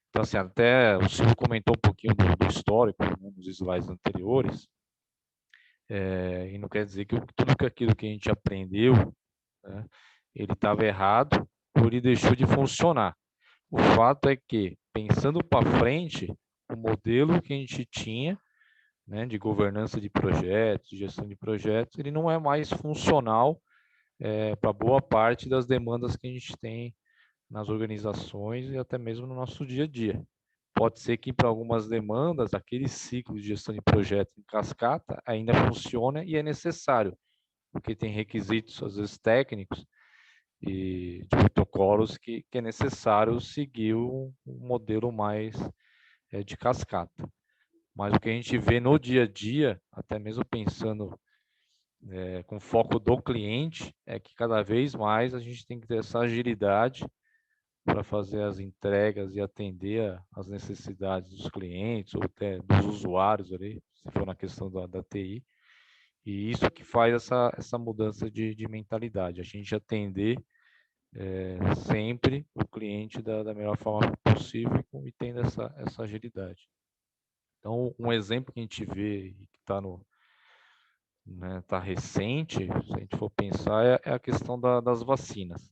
Então, assim, até o Silvio comentou um pouquinho do histórico, né, nos slides anteriores, e não quer dizer que tudo aquilo que a gente aprendeu, né, ele estava errado ou ele deixou de funcionar. O fato é que, pensando para frente, o modelo que a gente tinha, né, de governança de projetos, de gestão de projetos, ele não é mais funcional para boa parte das demandas que a gente tem nas organizações e até mesmo no nosso dia a dia. Pode ser que para algumas demandas, aquele ciclo de gestão de projeto em cascata ainda funcione e é necessário, porque tem requisitos, às vezes técnicos, e de protocolos que é necessário seguir um modelo mais de cascata. Mas o que a gente vê no dia a dia, até mesmo pensando com foco do cliente, é que cada vez mais a gente tem que ter essa agilidade para fazer as entregas e atender as necessidades dos clientes ou até dos usuários ali, se for na questão da TI. E isso que faz essa mudança de mentalidade, a gente atender sempre o cliente da melhor forma possível e tendo essa agilidade. Então, um exemplo que a gente vê e que está tá recente, se a gente for pensar, é a questão das vacinas.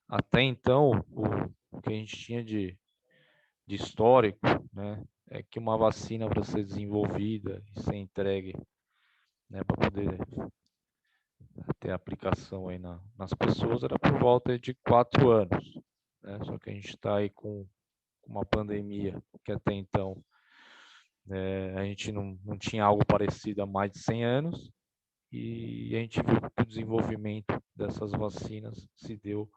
Até então, o que a gente tinha de histórico, né, é que uma vacina para ser desenvolvida e ser entregue, né, para poder ter aplicação aí nas pessoas, era por volta de 4 anos. Né? Só que a gente está aí com uma pandemia que até então a gente não tinha algo parecido há mais de 100 anos e a gente viu que o desenvolvimento dessas vacinas se deu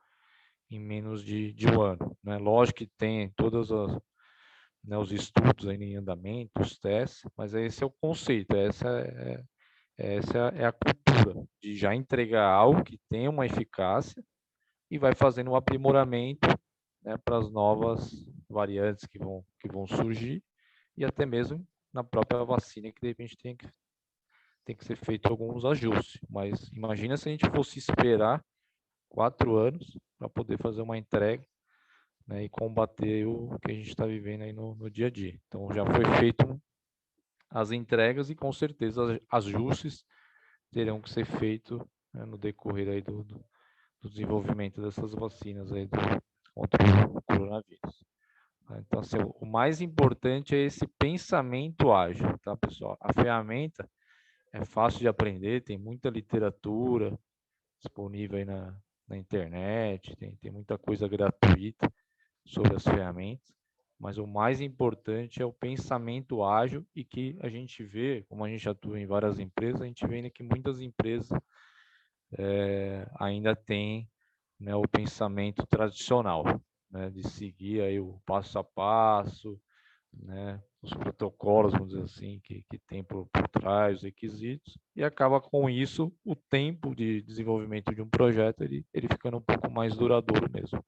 em menos de um ano. Né? Lógico que tem todos os estudos aí em andamento, os testes, mas esse é o conceito, essa é a cultura de já entregar algo que tem uma eficácia e vai fazendo um aprimoramento, né, para as novas variantes que vão surgir e até mesmo na própria vacina que de repente tem que ser feito alguns ajustes. Mas imagina se a gente fosse esperar 4 anos para poder fazer uma entrega, né, e combater o que a gente está vivendo aí no dia a dia. Então já foi feito as entregas e com certeza ajustes terão que ser feitos, né, no decorrer aí do desenvolvimento dessas vacinas aí contra o coronavírus. Então, assim, o mais importante é esse pensamento ágil, tá, pessoal? A ferramenta é fácil de aprender, tem muita literatura disponível aí na internet, tem muita coisa gratuita sobre as ferramentas, mas o mais importante é o pensamento ágil e que a gente vê, como a gente atua em várias empresas, a gente vê que muitas empresas ainda têm, né, o pensamento tradicional, né, de seguir aí o passo a passo, né, os protocolos, vamos dizer assim, que tem por trás, os requisitos, e acaba com isso o tempo de desenvolvimento de um projeto ele ficando um pouco mais duradouro mesmo.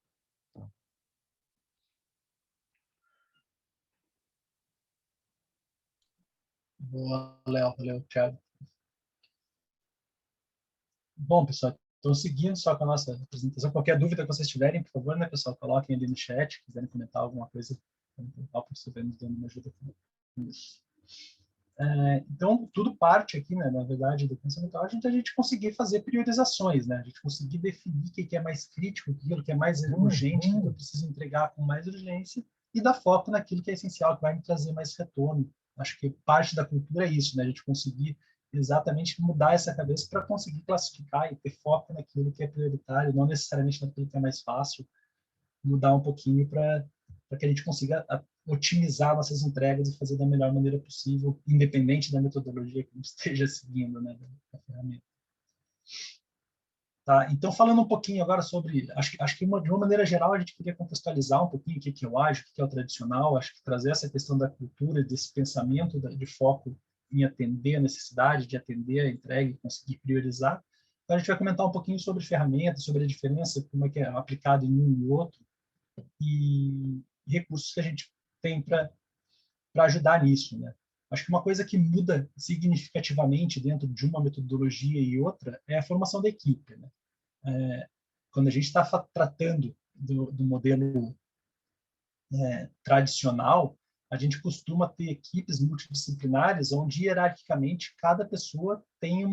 Boa, Léo. Valeu, Thiago. Bom, pessoal, estou seguindo só com a nossa apresentação. Qualquer dúvida que vocês tiverem, por favor, né, pessoal, coloquem ali no chat, quiserem comentar alguma coisa, o professor vai nos dando uma ajuda com isso. Então, tudo parte aqui, né, na verdade, do pensamento ágil, a gente conseguir fazer priorizações, né, a gente conseguir definir o que é mais crítico, aquilo que é mais urgente, que eu preciso entregar com mais urgência, e dar foco naquilo que é essencial, que vai me trazer mais retorno. Acho que parte da cultura é isso, né, a gente conseguir exatamente mudar essa cabeça para conseguir classificar e ter foco naquilo que é prioritário, não necessariamente naquilo que é mais fácil, mudar um pouquinho para que a gente consiga otimizar nossas entregas e fazer da melhor maneira possível, independente da metodologia que a gente esteja seguindo, né, da ferramenta. Tá? Então, falando um pouquinho agora sobre... Acho que, de uma maneira geral, a gente queria contextualizar um pouquinho o que é o ágil, o que é o tradicional. Acho que trazer essa questão da cultura, desse pensamento de foco em atender a necessidade, de atender a entrega e conseguir priorizar. Então, a gente vai comentar um pouquinho sobre ferramentas, sobre a diferença, como é que é aplicado em um e outro, e recursos que a gente tem para ajudar nisso, né? Acho que uma coisa que muda significativamente dentro de uma metodologia e outra é a formação da equipe, né? Quando a gente está tratando do modelo tradicional, a gente costuma ter equipes multidisciplinares onde, hierarquicamente, cada pessoa tem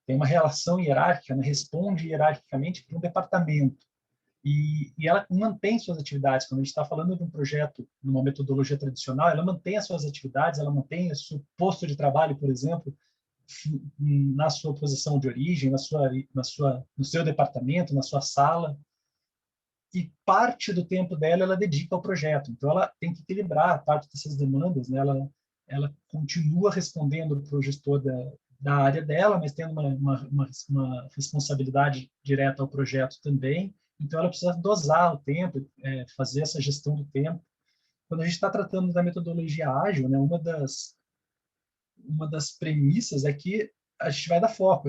tem uma relação hierárquica, né? Responde hierarquicamente para um departamento. E ela mantém suas atividades. Quando a gente está falando de um projeto, numa metodologia tradicional, ela mantém as suas atividades, ela mantém o seu posto de trabalho, por exemplo, na sua posição de origem, no seu departamento, na sua sala, e parte do tempo dela ela dedica ao projeto. Então, ela tem que equilibrar parte dessas demandas, né? Ela continua respondendo para o gestor da área dela, mas tendo uma responsabilidade direta ao projeto também. Então, ela precisa dosar o tempo, fazer essa gestão do tempo. Quando a gente está tratando da metodologia ágil, né, uma das premissas é que a gente vai dar foco.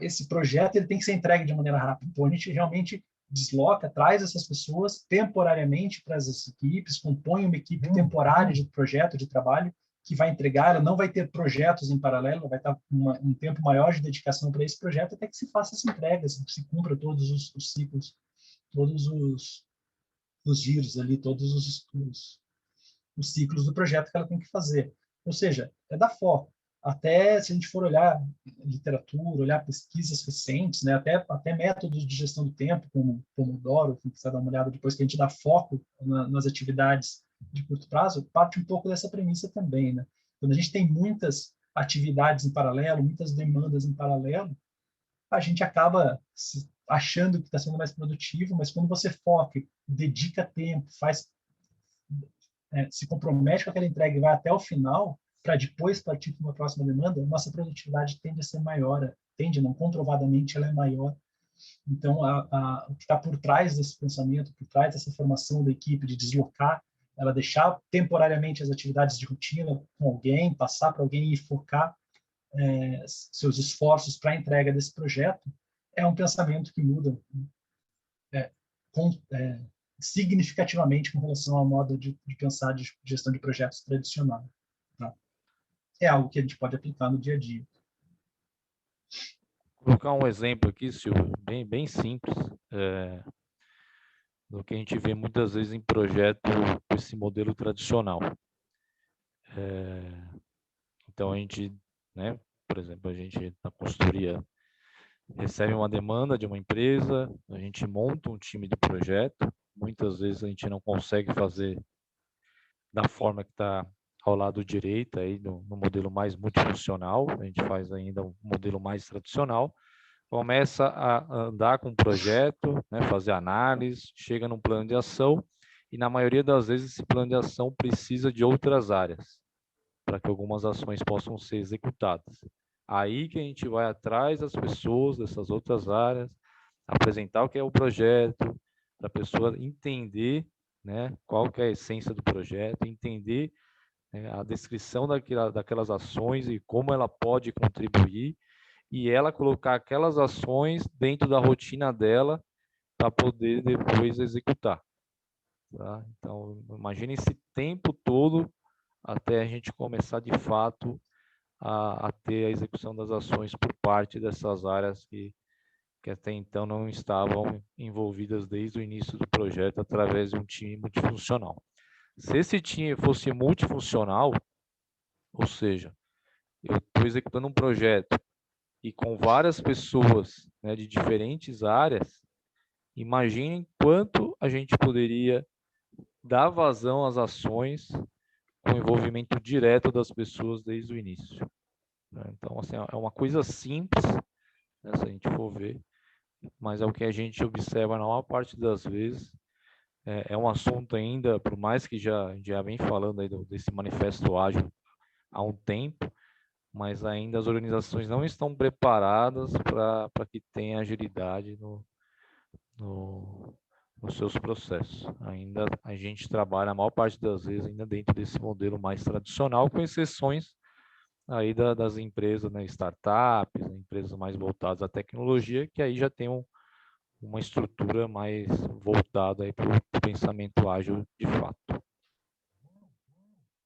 Esse projeto ele tem que ser entregue de maneira rápida. Então, a gente realmente desloca, traz essas pessoas temporariamente para as equipes, compõe uma equipe temporária de projeto, de trabalho, que vai entregar, ela não vai ter projetos em paralelo, vai estar um tempo maior de dedicação para esse projeto até que se faça essa entrega, se cumpra todos os ciclos, todos os giros ali, todos os ciclos do projeto que ela tem que fazer. Ou seja, é dar foco. Até se a gente for olhar literatura, olhar pesquisas recentes, né, até métodos de gestão do tempo, como Pomodoro, que precisa dar uma olhada depois, que a gente dá foco nas atividades de curto prazo, parte um pouco dessa premissa também, né? Quando a gente tem muitas atividades em paralelo, muitas demandas em paralelo, a gente acaba achando que está sendo mais produtivo, mas quando você foca, dedica tempo, se compromete com aquela entrega e vai até o final, para depois partir para uma próxima demanda, nossa produtividade tende a ser maior, não, comprovadamente ela é maior. Então, o que está por trás desse pensamento, por trás dessa formação da equipe, de deslocar, ela deixar temporariamente as atividades de rotina com alguém, passar para alguém e focar seus esforços para a entrega desse projeto, é um pensamento que muda significativamente com relação ao modo de pensar de gestão de projetos tradicional. Tá? É algo que a gente pode aplicar no dia a dia. Vou colocar um exemplo aqui, Silvio, bem simples, do que a gente vê muitas vezes em projeto com esse modelo tradicional. Então, a gente, né, por exemplo, a gente na consultoria recebe uma demanda de uma empresa, a gente monta um time de projeto, muitas vezes a gente não consegue fazer da forma que está ao lado direito, aí no modelo mais multifuncional, a gente faz ainda um modelo mais tradicional, começa a andar com o projeto, né, fazer análise, chega num plano de ação, e na maioria das vezes esse plano de ação precisa de outras áreas, para que algumas ações possam ser executadas. Aí que a gente vai atrás das pessoas dessas outras áreas, apresentar o que é o projeto, para a pessoa entender, né, qual que é a essência do projeto, entender a descrição daquelas ações e como ela pode contribuir, e ela colocar aquelas ações dentro da rotina dela para poder depois executar. Tá? Então, imagine esse tempo todo até a gente começar de fato a ter a execução das ações por parte dessas áreas que até então não estavam envolvidas desde o início do projeto através de um time multifuncional. Se esse time fosse multifuncional, ou seja, eu estou executando um projeto e com várias pessoas, né, de diferentes áreas, imaginem quanto a gente poderia dar vazão às ações com envolvimento direto das pessoas desde o início. Então, assim, é uma coisa simples, né, se a gente for ver, mas é o que a gente observa na maior parte das vezes. É um assunto ainda, por mais que já vem falando aí desse manifesto ágil há um tempo, mas ainda as organizações não estão preparadas para que tenha agilidade nos seus processos. Ainda a gente trabalha, a maior parte das vezes, ainda dentro desse modelo mais tradicional, com exceções aí das empresas, né, startups, né, empresas mais voltadas à tecnologia, que aí já tem uma estrutura mais voltada para o pensamento ágil de fato.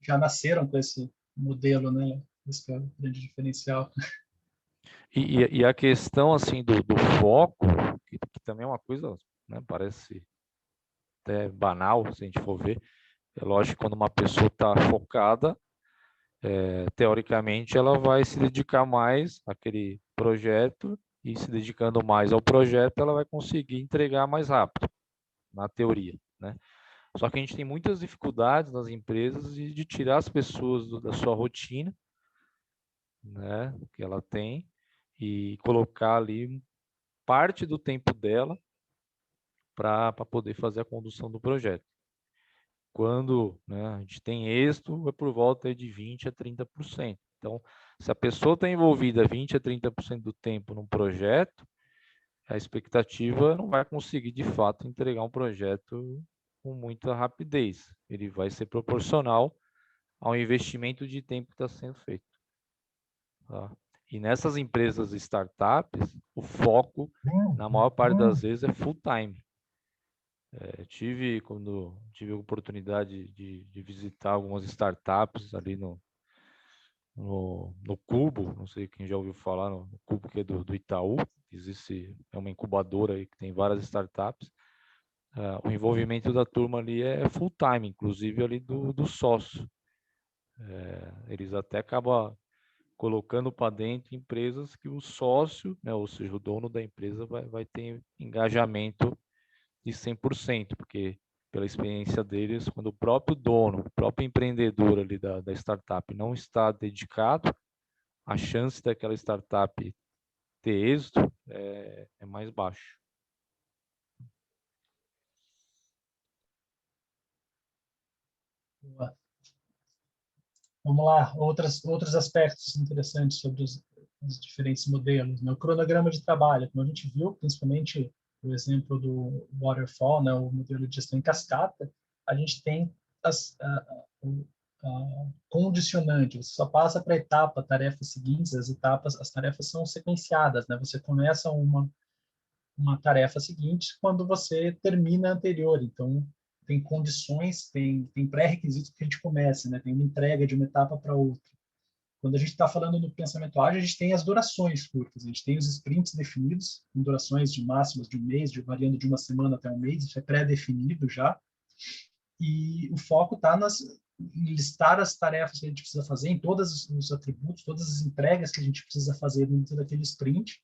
Já nasceram com esse modelo, né? Esse é o grande diferencial. E a questão assim do foco, que também é uma coisa, né, parece até banal, se a gente for ver. É lógico que quando uma pessoa está focada, teoricamente ela vai se dedicar mais àquele projeto, e se dedicando mais ao projeto, ela vai conseguir entregar mais rápido, na teoria, né? Só que a gente tem muitas dificuldades nas empresas de tirar as pessoas da sua rotina, né, que ela tem, e colocar ali parte do tempo dela para poder fazer a condução do projeto. Quando, né, a gente tem êxito, é por volta de 20% a 30%. Então, se a pessoa está envolvida 20% a 30% do tempo num projeto, a expectativa não vai conseguir, de fato, entregar um projeto com muita rapidez. Ele vai ser proporcional ao investimento de tempo que está sendo feito. Tá? E nessas empresas startups, o foco, na maior parte das vezes, é full time. Quando tive a oportunidade de visitar algumas startups ali no Cubo, não sei quem já ouviu falar no Cubo, que é do Itaú, é uma incubadora aí que tem várias startups. O envolvimento da turma ali é full time, inclusive ali do sócio. Eles até acabam colocando para dentro empresas que o sócio, né, ou seja, o dono da empresa vai ter engajamento de 100%, porque pela experiência deles, quando o próprio dono, o próprio empreendedor ali da startup não está dedicado, a chance daquela startup ter êxito é mais baixo. Boa. Vamos lá, outros aspectos interessantes sobre os diferentes modelos, né? O cronograma de trabalho, como a gente viu, principalmente o exemplo do waterfall, né? O modelo de gestão em cascata, a gente tem condicionante, você só passa para a etapa, tarefas seguintes, as tarefas são sequenciadas, né? Você começa uma tarefa seguinte quando você termina a anterior, então tem condições, tem pré-requisitos que a gente comece, né? Tem uma entrega de uma etapa para outra. Quando a gente está falando no pensamento ágil, a gente tem as durações curtas, a gente tem os sprints definidos, com durações de máximas de um mês, variando de uma semana até um mês, isso é pré-definido já, e o foco está em listar as tarefas que a gente precisa fazer, em todos os atributos, todas as entregas que a gente precisa fazer dentro daquele sprint,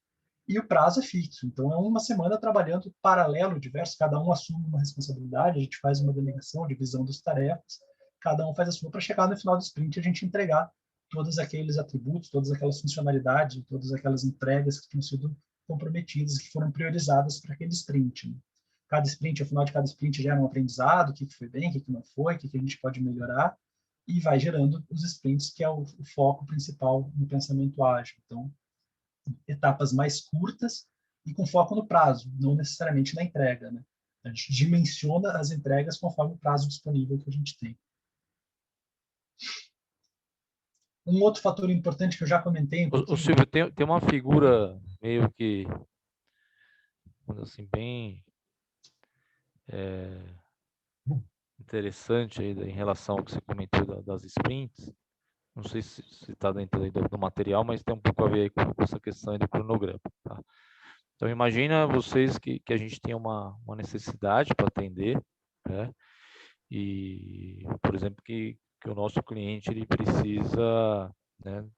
e o prazo é fixo. Então, é uma semana trabalhando paralelo, diverso, cada um assume uma responsabilidade, a gente faz uma delegação, divisão das tarefas, cada um faz a sua para chegar no final do sprint a gente entregar todos aqueles atributos, todas aquelas funcionalidades, todas aquelas entregas que tinham sido comprometidas, que foram priorizadas para aquele sprint. Né? Cada sprint, ao final de cada sprint, gera um aprendizado, o que foi bem, o que não foi, o que a gente pode melhorar, e vai gerando os sprints, que é o foco principal no pensamento ágil. Então, etapas mais curtas e com foco no prazo, não necessariamente na entrega. Né? A gente dimensiona as entregas conforme o prazo disponível que a gente tem. Um outro fator importante que eu já comentei um pouquinho... O Silvio, tem uma figura meio que, assim, bem interessante aí em relação ao que você comentou das sprints. Não sei se está dentro aí do material, mas tem um pouco a ver aí com essa questão aí do cronograma. Tá? Então, imagina vocês que a gente tem uma necessidade para atender, né? E, por exemplo, que o nosso cliente ele precisa, né,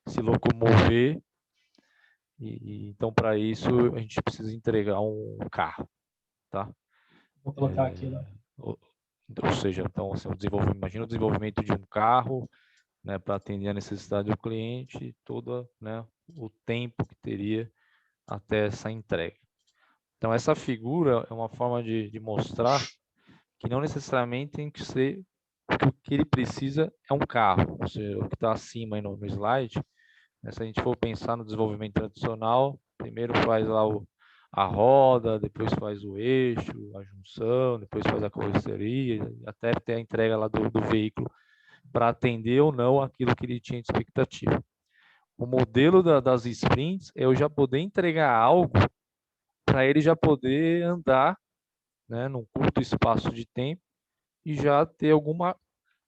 se locomover, e então, para isso, a gente precisa entregar um carro. Tá? Vou colocar aqui, né? Ou seja, então, assim, imagina o desenvolvimento de um carro, né, para atender a necessidade do cliente, todo, né, o tempo que teria até essa entrega. Então, essa figura é uma forma de mostrar que não necessariamente tem que ser porque o que ele precisa é um carro, ou seja, o que está acima aí no slide, né, se a gente for pensar no desenvolvimento tradicional, primeiro faz lá a roda, depois faz o eixo, a junção, depois faz a carroceria, até ter a entrega lá do veículo para atender ou não aquilo que ele tinha de expectativa. O modelo das sprints é eu já poder entregar algo para ele já poder andar, né, num curto espaço de tempo e já ter alguma,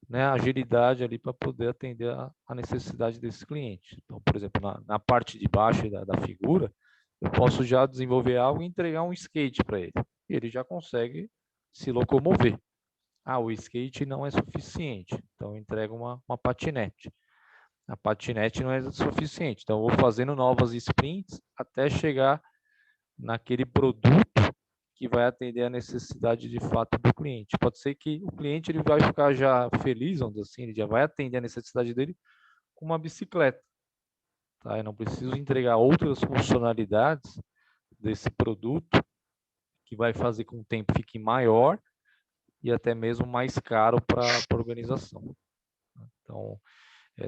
né, agilidade ali para poder atender a necessidade desse cliente. Então, por exemplo, na parte de baixo da figura, eu posso já desenvolver algo e entregar um skate para ele. Ele já consegue se locomover. Ah, o skate não é suficiente, então eu entrego uma patinete. A patinete não é suficiente, então eu vou fazendo novas sprints até chegar naquele produto que vai atender a necessidade de fato do cliente. Pode ser que o cliente ele vai ficar já feliz, vamos dizer assim, ele já vai atender a necessidade dele com uma bicicleta. Tá? Eu não preciso entregar outras funcionalidades desse produto que vai fazer com que o tempo fique maior e até mesmo mais caro para a organização. Então,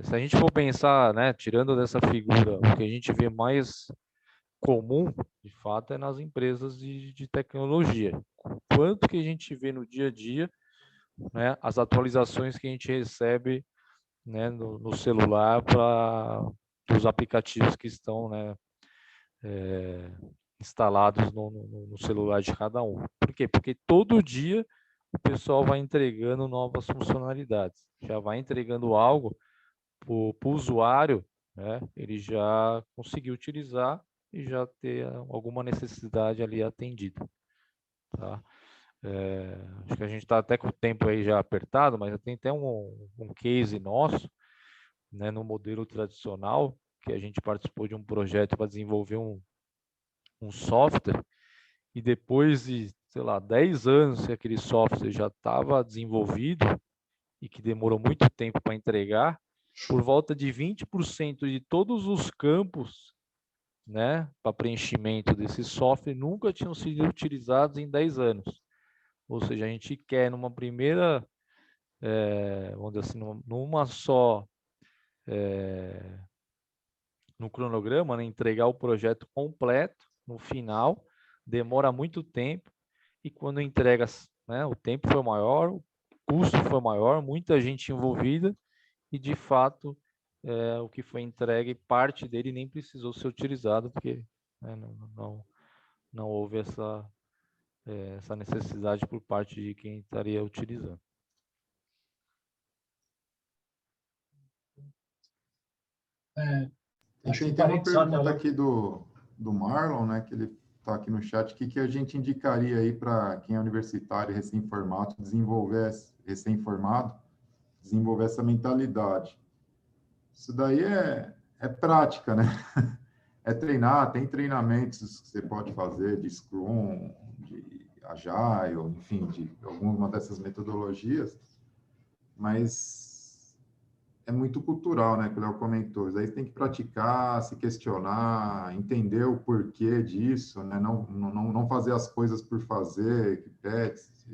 se a gente for pensar, né, tirando dessa figura, o que a gente vê mais comum, de fato, é nas empresas de tecnologia. Quanto que a gente vê no dia a dia, né, as atualizações que a gente recebe, né, no celular para os aplicativos que estão, né, instalados no celular de cada um. Por quê? Porque todo dia o pessoal vai entregando novas funcionalidades, já vai entregando algo para o usuário, né, ele já conseguir utilizar e já ter alguma necessidade ali atendida. Tá? Acho que a gente está até com o tempo aí já apertado, mas tem até um case nosso, né, no modelo tradicional, que a gente participou de um projeto para desenvolver um software, e depois de, sei lá, 10 anos que aquele software já estava desenvolvido e que demorou muito tempo para entregar, por volta de 20% de todos os campos, né, para preenchimento desse software nunca tinham sido utilizados em 10 anos. Ou seja, a gente quer numa primeira, vamos dizer assim, numa só, no cronograma, né, entregar o projeto completo no final, demora muito tempo e quando entrega, né, o tempo foi maior, o custo foi maior, muita gente envolvida e de fato o que foi entregue, parte dele nem precisou ser utilizado porque, né, não houve essa necessidade por parte de quem estaria utilizando. Tem uma pergunta aqui do Marlon, né, que ele está aqui no chat, que a gente indicaria aí para quem é universitário, recém-formado, desenvolver essa mentalidade. Isso daí é prática, né? É treinar, tem treinamentos que você pode fazer de Scrum, de Agile, enfim, de alguma dessas metodologias, mas é muito cultural, né, que o Léo comentou. Aí você tem que praticar, se questionar, entender o porquê disso, né, não fazer as coisas por fazer, que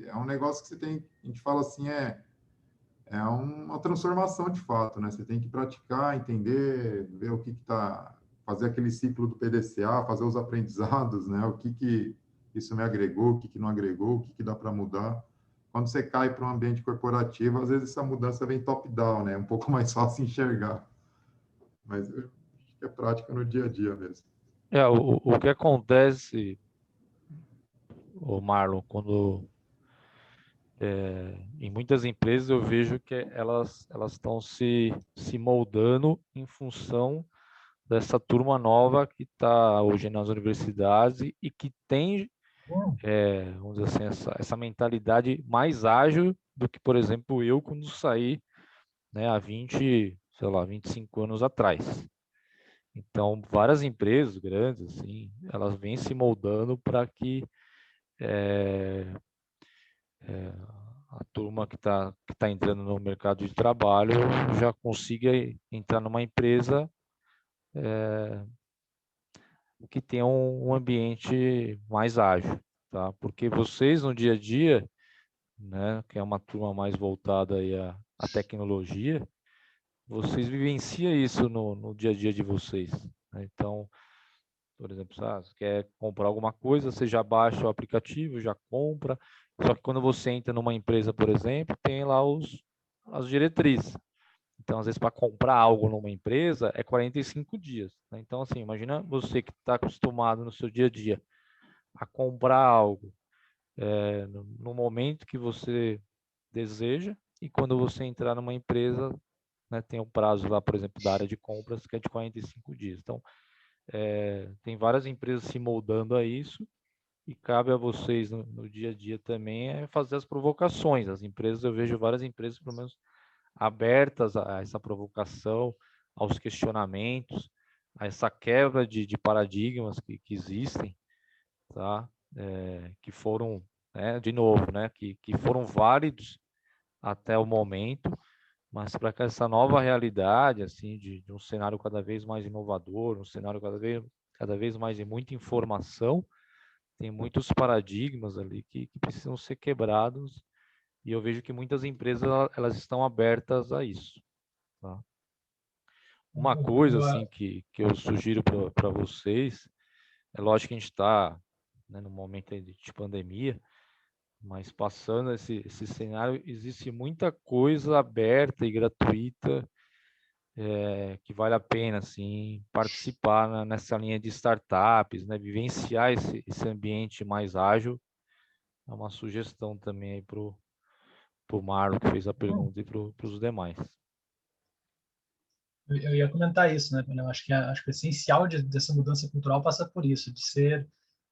é um negócio que você tem, a gente fala assim, é uma transformação de fato, né? Você tem que praticar, entender, ver o que está, fazer aquele ciclo do PDCA, fazer os aprendizados, né? O que isso me agregou, o que não agregou, o que dá para mudar. Quando você cai para um ambiente corporativo, às vezes essa mudança vem top-down, né? É um pouco mais fácil enxergar. Mas eu acho que é prática no dia a dia mesmo. O que acontece, o Marlon, quando em muitas empresas eu vejo que elas estão se moldando em função dessa turma nova que está hoje nas universidades e que tem, vamos dizer assim, essa mentalidade mais ágil do que, por exemplo, eu quando saí, né, há 25 anos atrás. Então, várias empresas grandes, assim, elas vêm se moldando para que a turma que tá entrando no mercado de trabalho já consiga entrar numa empresa que tenha um ambiente mais ágil, tá? Porque vocês no dia a dia né, que é uma turma mais voltada aí à tecnologia, vocês vivenciam isso no dia a dia de vocês, né? Então, por exemplo, você quer comprar alguma coisa, você já baixa o aplicativo, já compra. Só que quando você entra numa empresa, por exemplo, tem lá as diretrizes. Então, às vezes, para comprar algo numa empresa é 45 dias, né? Então, assim, imagina você que está acostumado no seu dia a dia a comprar algo no momento que você deseja, e quando você entrar numa empresa, né, tem um prazo lá, por exemplo, da área de compras, que é de 45 dias. Então, tem várias empresas se moldando a isso, e cabe a vocês no dia a dia também fazer as provocações. As empresas, eu vejo várias empresas, pelo menos, abertas a essa provocação, aos questionamentos, a essa quebra de paradigmas que existem, tá? Que foram, né, de novo, né, que foram válidos até o momento, mas para que essa nova realidade, assim, de um cenário cada vez mais inovador, um cenário cada vez mais de muita informação, tem muitos paradigmas ali que precisam ser quebrados, e eu vejo que muitas empresas elas estão abertas a isso, tá? Uma coisa assim que eu sugiro para vocês, é lógico que a gente está, né, no momento aí de pandemia, mas passando esse cenário, existe muita coisa aberta e gratuita, que vale a pena assim participar nessa linha de startups, né, vivenciar esse ambiente mais ágil. É uma sugestão também aí para o Marlon, que fez a pergunta, e para os demais. Eu ia comentar isso, né? Eu acho que o essencial dessa mudança cultural passa por isso, de ser.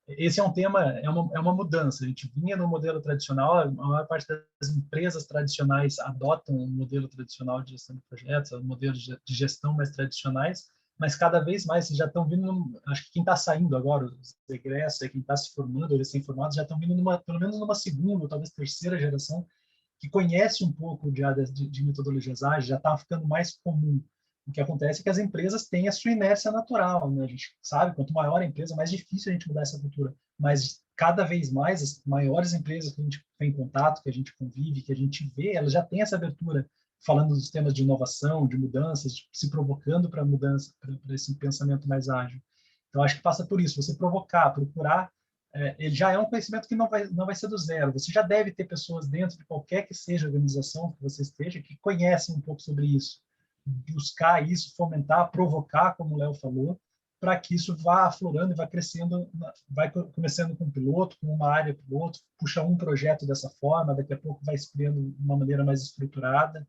Esse é um tema, é uma mudança. A gente vinha no modelo tradicional, a maior parte das empresas tradicionais adotam um modelo tradicional de gestão de projetos, modelos de gestão mais tradicionais, mas cada vez mais já estão vindo, acho que quem está saindo agora, os egressos, quem está se formando, recém-formados, já estão vindo pelo menos numa segunda, ou talvez terceira geração, que conhece um pouco de metodologias ágeis, já está ficando mais comum. O que acontece é que as empresas têm a sua inércia natural, né? A gente sabe, quanto maior a empresa, mais difícil a gente mudar essa cultura. Mas cada vez mais, as maiores empresas que a gente tem contato, que a gente convive, que a gente vê, elas já têm essa abertura, falando dos temas de inovação, de mudanças, se provocando para mudança, para esse pensamento mais ágil. Então, acho que passa por isso, você provocar, procurar. Ele já é um conhecimento que não vai ser do zero. Você já deve ter pessoas dentro de qualquer que seja a organização que você esteja que conhecem um pouco sobre isso, buscar isso, fomentar, provocar, como o Léo falou, para que isso vá aflorando e vá crescendo, vai começando com um piloto, com uma área piloto, puxa um projeto dessa forma, daqui a pouco vai se criando de uma maneira mais estruturada.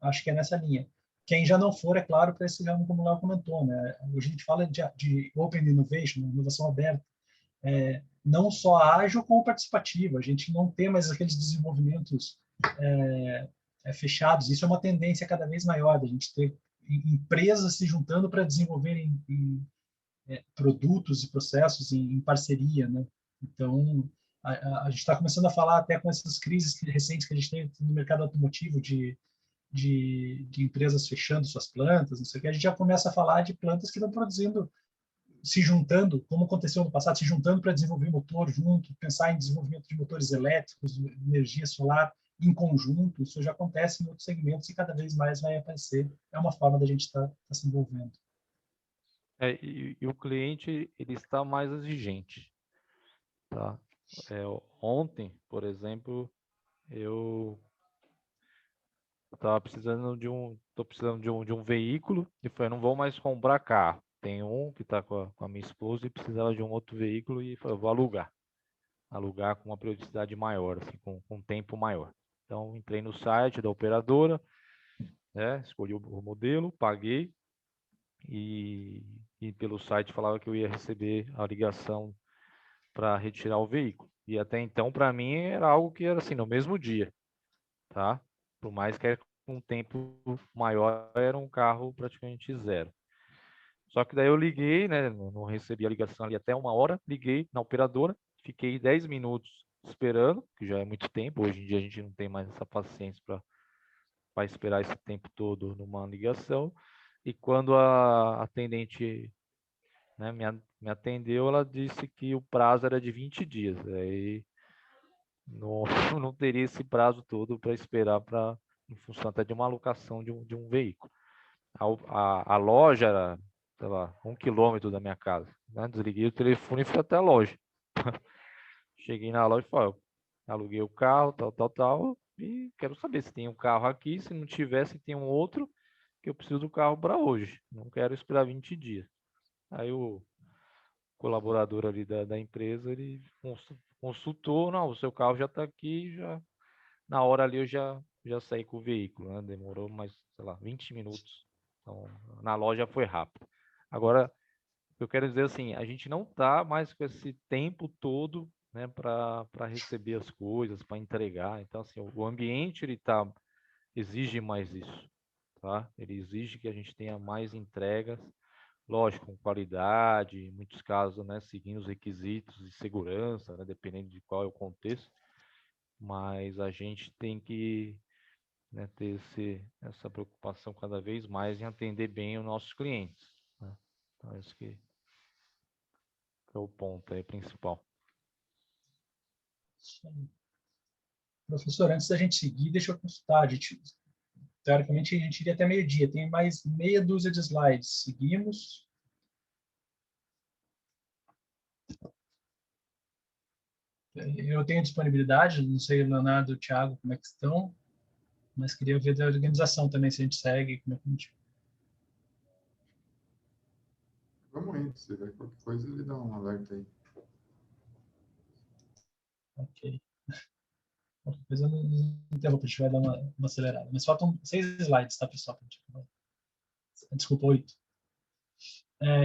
Acho que é nessa linha. Quem já não for, é claro, para esse ramo, como o Léo comentou, né? Hoje a gente fala de Open Innovation, inovação aberta, não só ágil, como participativa. A gente não tem mais aqueles desenvolvimentos fechados. Isso é uma tendência cada vez maior, da gente ter empresas se juntando para desenvolverem produtos e processos em parceria, né? Então, a gente está começando a falar até com essas crises recentes que a gente tem no mercado automotivo de empresas fechando suas plantas, não sei o que, a gente já começa a falar de plantas que estão produzindo, se juntando, como aconteceu no passado, se juntando para desenvolver motor junto, pensar em desenvolvimento de motores elétricos, energia solar em conjunto. Isso já acontece em outros segmentos e cada vez mais vai aparecer. É uma forma da gente estar se envolvendo. E o cliente ele está mais exigente, tá? Ontem, por exemplo, eu tô precisando de um veículo, e falei, não vou mais comprar carro. Tem um que está com a minha esposa e precisava de um outro veículo, e falei, eu vou alugar com uma periodicidade maior, assim, com um tempo maior. Então, entrei no site da operadora, né, escolhi o modelo, paguei, e pelo site falava que eu ia receber a ligação para retirar o veículo. E até então, para mim, era algo que era assim, no mesmo dia, tá? Por mais que era com um tempo maior, era um carro praticamente zero. Só que daí eu liguei, né? Não recebi a ligação ali até 1 hora, liguei na operadora, fiquei 10 minutos esperando, que já é muito tempo. Hoje em dia a gente não tem mais essa paciência para esperar esse tempo todo numa ligação. E quando a atendente, né, me atendeu, ela disse que o prazo era de 20 dias. Aí não, não teria esse prazo todo para esperar em função até de uma alocação de um veículo. A loja era, sei lá, 1 quilômetro da minha casa, né? Desliguei o telefone e fui até a loja. Cheguei na loja e falei, ó, aluguei o carro, tal, e quero saber se tem um carro aqui, se não tiver, se tem um outro, que eu preciso do carro para hoje. Não quero esperar 20 dias. Aí o colaborador ali da empresa, ele consultou, não, o seu carro já está aqui, já na hora ali eu já saí com o veículo, né? Demorou mais, sei lá, 20 minutos. Então, na loja foi rápido. Agora, eu quero dizer assim, a gente não está mais com esse tempo todo, né, para receber as coisas, para entregar. Então, assim, o ambiente ele exige mais isso, tá? Ele exige que a gente tenha mais entregas, lógico, com qualidade, em muitos casos, né, seguindo os requisitos de segurança, né, dependendo de qual é o contexto. Mas a gente tem que, né, ter essa preocupação cada vez mais em atender bem os nossos clientes, né? Então, isso que é o ponto aí principal. Professor, antes da gente seguir, deixa eu consultar. Teoricamente, a gente iria até meio-dia. Tem mais meia dúzia de slides. Seguimos. Eu tenho disponibilidade, não sei, Leonardo, Thiago, como é que estão, mas queria ver da organização também, se a gente segue, como é que a gente... Vamos indo, se tiver qualquer coisa, ele dá um alerta aí. Ok. Qualquer coisa não interrompa, a gente vai dar uma acelerada. Mas faltam 6 slides, tá, pessoal? Desculpa, 8.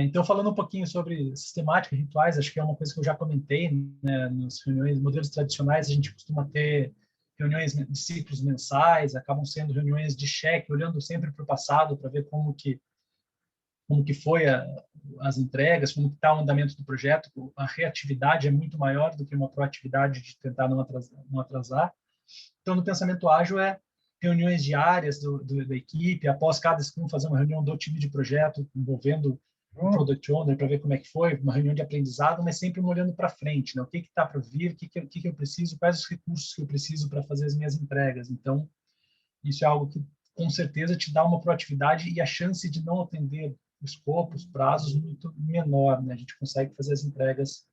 Então, falando um pouquinho sobre sistemática e rituais, acho que é uma coisa que eu já comentei, né, nas reuniões, modelos tradicionais, a gente costuma ter reuniões de ciclos mensais, acabam sendo reuniões de cheque, olhando sempre para o passado para ver como que foi as entregas, como está o andamento do projeto. A reatividade é muito maior do que uma proatividade de tentar não atrasar. Então, no pensamento ágil é reuniões diárias da equipe, após cada Scrum fazer uma reunião do time de projeto, envolvendo o Product Owner para ver como é que foi, uma reunião de aprendizado, mas sempre olhando para frente, né? O que está para vir, o que eu preciso, quais os recursos que eu preciso para fazer as minhas entregas. Então, isso é algo que, com certeza, te dá uma proatividade e a chance de não atender o escopo, os prazos, muito menor, né? A gente consegue fazer as entregas,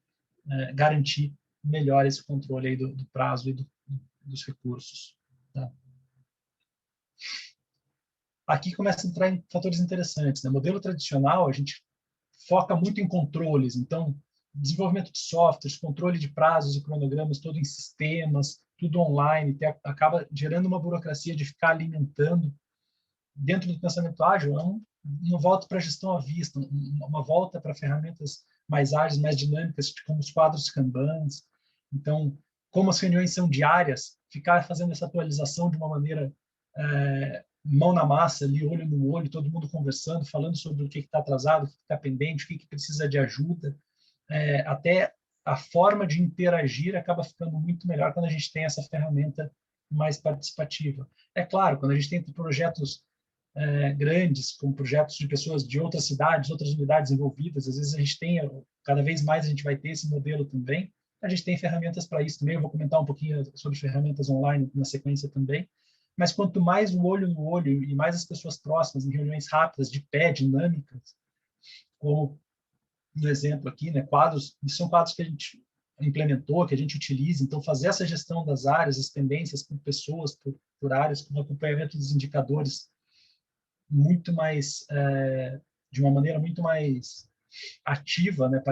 garantir melhor esse controle aí do prazo e dos recursos. Tá? Aqui começa a entrar em fatores interessantes. No modelo tradicional, a gente foca muito em controles. Então, desenvolvimento de softwares, controle de prazos e cronogramas, todo em sistemas, tudo online, acaba gerando uma burocracia de ficar alimentando. Dentro do pensamento ágil, uma volta para a gestão à vista, uma volta para ferramentas mais ágeis, mais dinâmicas, como os quadros Kanbans. Então, como as reuniões são diárias, ficar fazendo essa atualização de uma maneira mão na massa, ali, olho no olho, todo mundo conversando, falando sobre o que está atrasado, o que está pendente, o que precisa de ajuda. Até a forma de interagir acaba ficando muito melhor quando a gente tem essa ferramenta mais participativa. É claro, quando a gente tem projetos grandes, como projetos de pessoas de outras cidades, outras unidades envolvidas, às vezes a gente tem, cada vez mais a gente vai ter esse modelo também. A gente tem ferramentas para isso também. Eu vou comentar um pouquinho sobre ferramentas online na sequência também. Mas quanto mais o olho no olho e mais as pessoas próximas, em reuniões rápidas, de pé, dinâmicas, como no exemplo aqui, né, quadros, são quadros que a gente implementou, que a gente utiliza. Então, fazer essa gestão das áreas, as pendências por pessoas, por áreas, com acompanhamento dos indicadores muito mais, de uma maneira muito mais ativa, né,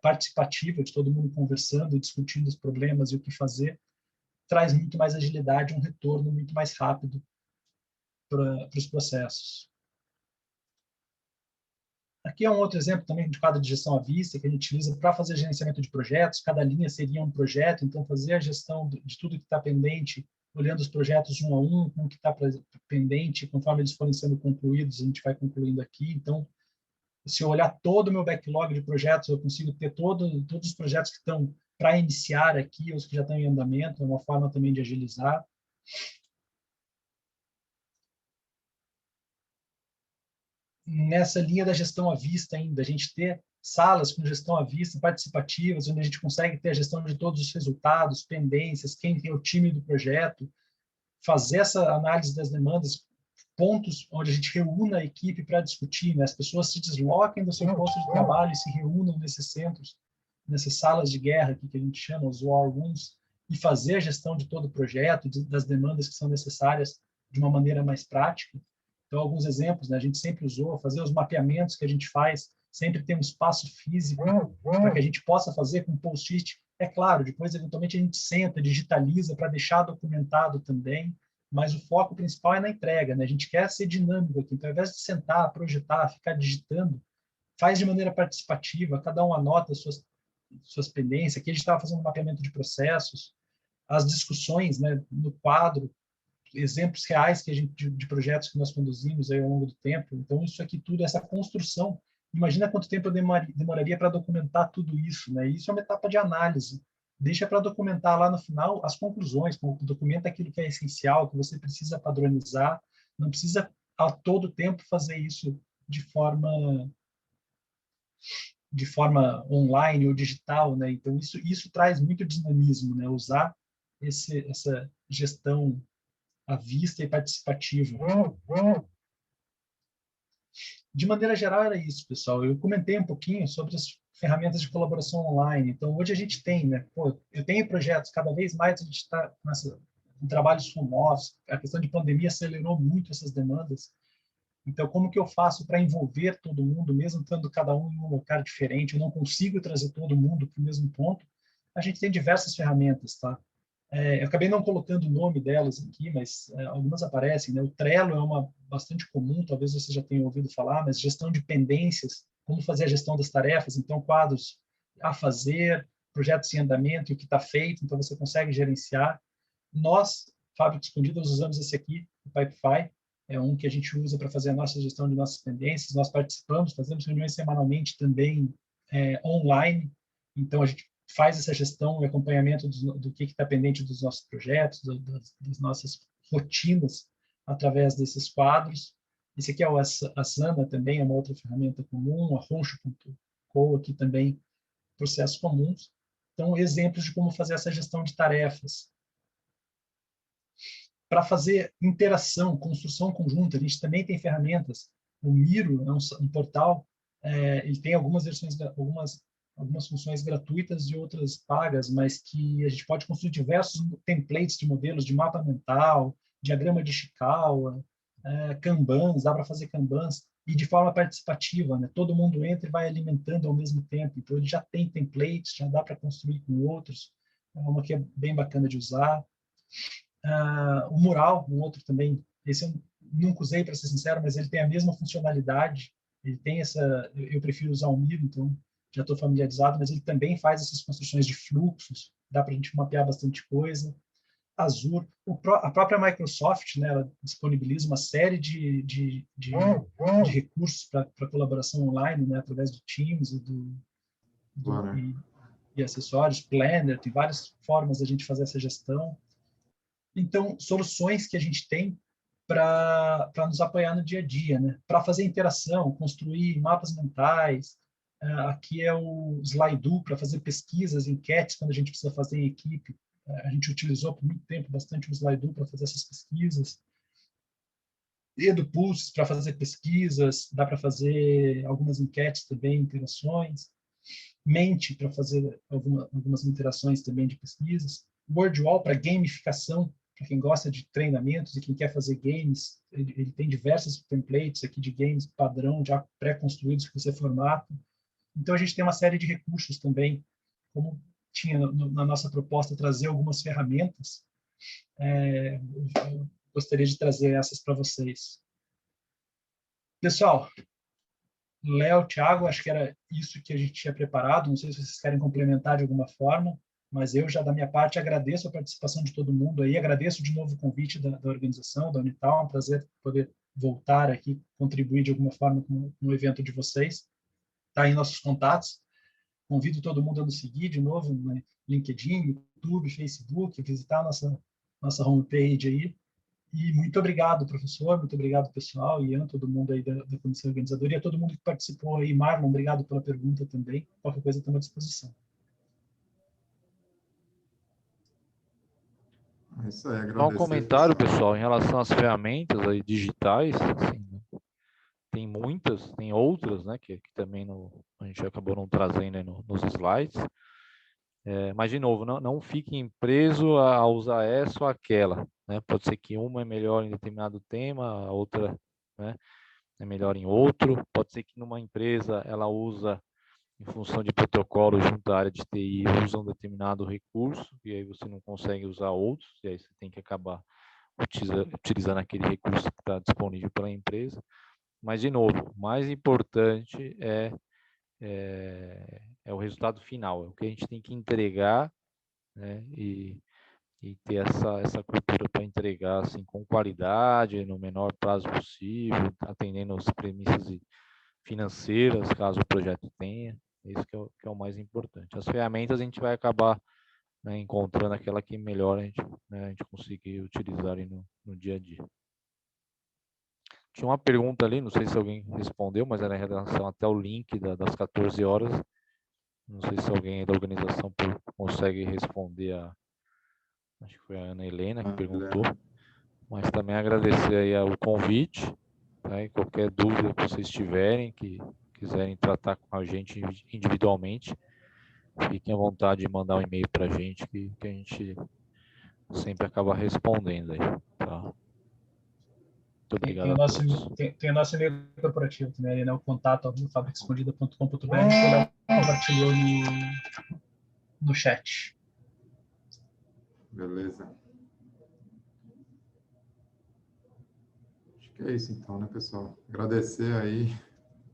participativa, de todo mundo conversando, discutindo os problemas e o que fazer, traz muito mais agilidade, um retorno muito mais rápido para os processos. Aqui é um outro exemplo também de quadro de gestão à vista, que a gente utiliza para fazer gerenciamento de projetos. Cada linha seria um projeto, então fazer a gestão de tudo que está pendente, olhando os projetos um a um, com o que está pendente, conforme eles forem sendo concluídos, a gente vai concluindo aqui. Então, se eu olhar todo o meu backlog de projetos, eu consigo ter todos os projetos que estão para iniciar aqui, os que já estão em andamento, é uma forma também de agilizar. Nessa linha da gestão à vista ainda, a gente ter salas com gestão à vista, participativas, onde a gente consegue ter a gestão de todos os resultados, pendências, quem tem o time do projeto, fazer essa análise das demandas, pontos onde a gente reúna a equipe para discutir, né? As pessoas se desloquem do seu posto de trabalho e se reúnam nesses centros, nessas salas de guerra aqui que a gente chama, os war rooms, e fazer a gestão de todo o projeto, das demandas que são necessárias de uma maneira mais prática. Então, alguns exemplos, né? A gente sempre usou, fazer os mapeamentos que a gente faz, sempre ter um espaço físico para que a gente possa fazer com post-it. É claro, depois, eventualmente, a gente senta, digitaliza para deixar documentado também, mas o foco principal é na entrega, né? A gente quer ser dinâmico aqui, então, ao invés de sentar, projetar, ficar digitando, faz de maneira participativa, cada um anota suas pendências. Aqui a gente estava fazendo um mapeamento de processos, as discussões, né, no quadro, exemplos reais que a gente de projetos que nós conduzimos aí ao longo do tempo. Então, isso aqui tudo, essa construção, imagina quanto tempo eu demoraria para documentar tudo isso, né? Isso é uma etapa de análise. Deixa para documentar lá no final as conclusões, documenta aquilo que é essencial, que você precisa padronizar, não precisa a todo tempo fazer isso de forma online ou digital, né? Então isso traz muito dinamismo, né? Usar essa gestão à vista e participativa. De maneira geral era isso, pessoal. Eu comentei um pouquinho sobre as ferramentas de colaboração online. Então hoje a gente tem, né? Pô, eu tenho projetos, cada vez mais a gente está em trabalhos home office. A questão de pandemia acelerou muito essas demandas. Então, como que eu faço para envolver todo mundo, mesmo estando cada um em um lugar diferente? Eu não consigo trazer todo mundo para o mesmo ponto. A gente tem diversas ferramentas, tá? Eu acabei não colocando o nome delas aqui, mas algumas aparecem, né? O Trello é uma bastante comum, talvez você já tenha ouvido falar, mas gestão de pendências, como fazer a gestão das tarefas, então quadros a fazer, projetos em andamento e o que está feito, então você consegue gerenciar. Nós, Fábrica Escondidas, usamos esse aqui, o Pipefy, é um que a gente usa para fazer a nossa gestão de nossas pendências. Nós participamos, fazemos reuniões semanalmente também online, então a gente faz essa gestão e acompanhamento do que está pendente dos nossos projetos, das nossas rotinas, através desses quadros. Esse aqui é o Asana também, é uma outra ferramenta comum, a Roncho.co aqui também, processos comuns. Então, exemplos de como fazer essa gestão de tarefas. Para fazer interação, construção conjunta, a gente também tem ferramentas. O Miro é um portal, ele tem algumas versões, algumas funções gratuitas e outras pagas, mas que a gente pode construir diversos templates de modelos de mapa mental, diagrama de Ishikawa, Kanbans, dá para fazer Kanbans, e de forma participativa, né? Todo mundo entra e vai alimentando ao mesmo tempo. Então, ele já tem templates, já dá para construir com outros. É uma que é bem bacana de usar. O Mural, um outro também, esse eu nunca usei, para ser sincero, mas ele tem a mesma funcionalidade, ele tem eu prefiro usar o Miro, então já estou familiarizado, mas ele também faz essas construções de fluxos, dá para a gente mapear bastante coisa. Azure, a própria Microsoft, né, ela disponibiliza uma série de recursos para colaboração online, né, através do Teams e acessórios, Planner, tem várias formas de a gente fazer essa gestão. Então, soluções que a gente tem para nos apoiar no dia a dia, né? Para fazer interação, construir mapas mentais. Aqui é o Slido para fazer pesquisas, enquetes, quando a gente precisa fazer em equipe. A gente utilizou por muito tempo bastante o Slido para fazer essas pesquisas. EduPulse para fazer pesquisas, dá para fazer algumas enquetes também, interações. Mente para fazer algumas interações também de pesquisas. WordWall para gamificação, para quem gosta de treinamentos e quem quer fazer games, ele tem diversos templates aqui de games padrão, já pré-construídos que você formata. Então, a gente tem uma série de recursos também, como tinha na nossa proposta trazer algumas ferramentas, eu gostaria de trazer essas para vocês. Pessoal, Léo, Thiago, acho que era isso que a gente tinha preparado, não sei se vocês querem complementar de alguma forma, mas eu já, da minha parte, agradeço a participação de todo mundo aí, agradeço de novo o convite da organização, da Unital, é um prazer poder voltar aqui, contribuir de alguma forma com o evento de vocês. Está aí nossos contatos, convido todo mundo a nos seguir de novo no LinkedIn, YouTube, Facebook, visitar a nossa homepage aí, E muito obrigado, professor, muito obrigado, pessoal, Ian, todo mundo aí da comissão organizadora e a todo mundo que participou aí. Marlon, obrigado pela pergunta também. Qualquer coisa, estamos à disposição. É isso aí, Só um agradecer, comentário, pessoal. pessoal, em relação às ferramentas aí digitais, assim, né? Tem muitas, tem outras, né, que também a gente acabou não trazendo aí nos slides. Mas, de novo, não fiquem preso a usar essa ou aquela, né? Pode ser que uma é melhor em determinado tema, a outra, né, é melhor em outro. Pode ser que numa empresa ela usa, em função de protocolo junto à área de TI, usa um determinado recurso, e aí você não consegue usar outros, e aí você tem que acabar utilizando aquele recurso que está disponível pela empresa. Mas, de novo, o mais importante é o resultado final, é o que a gente tem que entregar, né, e ter essa cultura para entregar assim, com qualidade, no menor prazo possível, atendendo as premissas financeiras, caso o projeto tenha. Isso que é o mais importante. As ferramentas a gente vai acabar, né, encontrando aquela que melhor a gente conseguir utilizar aí no dia a dia. Tinha uma pergunta ali, não sei se alguém respondeu, mas era em relação até o link das 14 horas. Não sei se alguém da organização consegue responder acho que foi a Ana Helena que perguntou, mas também agradecer aí o convite, tá? E qualquer dúvida que vocês tiverem, que quiserem tratar com a gente individualmente, fiquem à vontade de mandar um e-mail para a gente, que a gente sempre acaba respondendo aí, tá? Muito obrigado a todos. Tem o nosso e-mail corporativo também, ali, né? O contato@fabricaescondida.com.br, que o Léo compartilhou no chat. Beleza. Acho que é isso então, né, pessoal? Agradecer aí.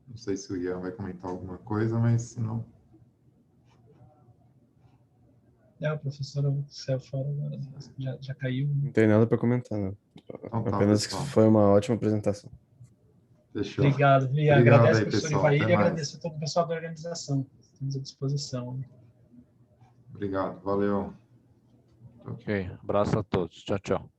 Não sei se o Ian vai comentar alguma coisa, mas se não... O professor saiu fora agora, já caiu. Não tem nada para comentar, não. Então tá, Apenas que pessoal. foi uma ótima apresentação. Fechou. Obrigado, Ian. Obrigado Agradeço aí, ao professor pessoal. Ivair Até e mais. agradeço a todo o pessoal da organização. Estamos à disposição. Obrigado. Valeu. Ok, abraço a todos. Tchau, tchau.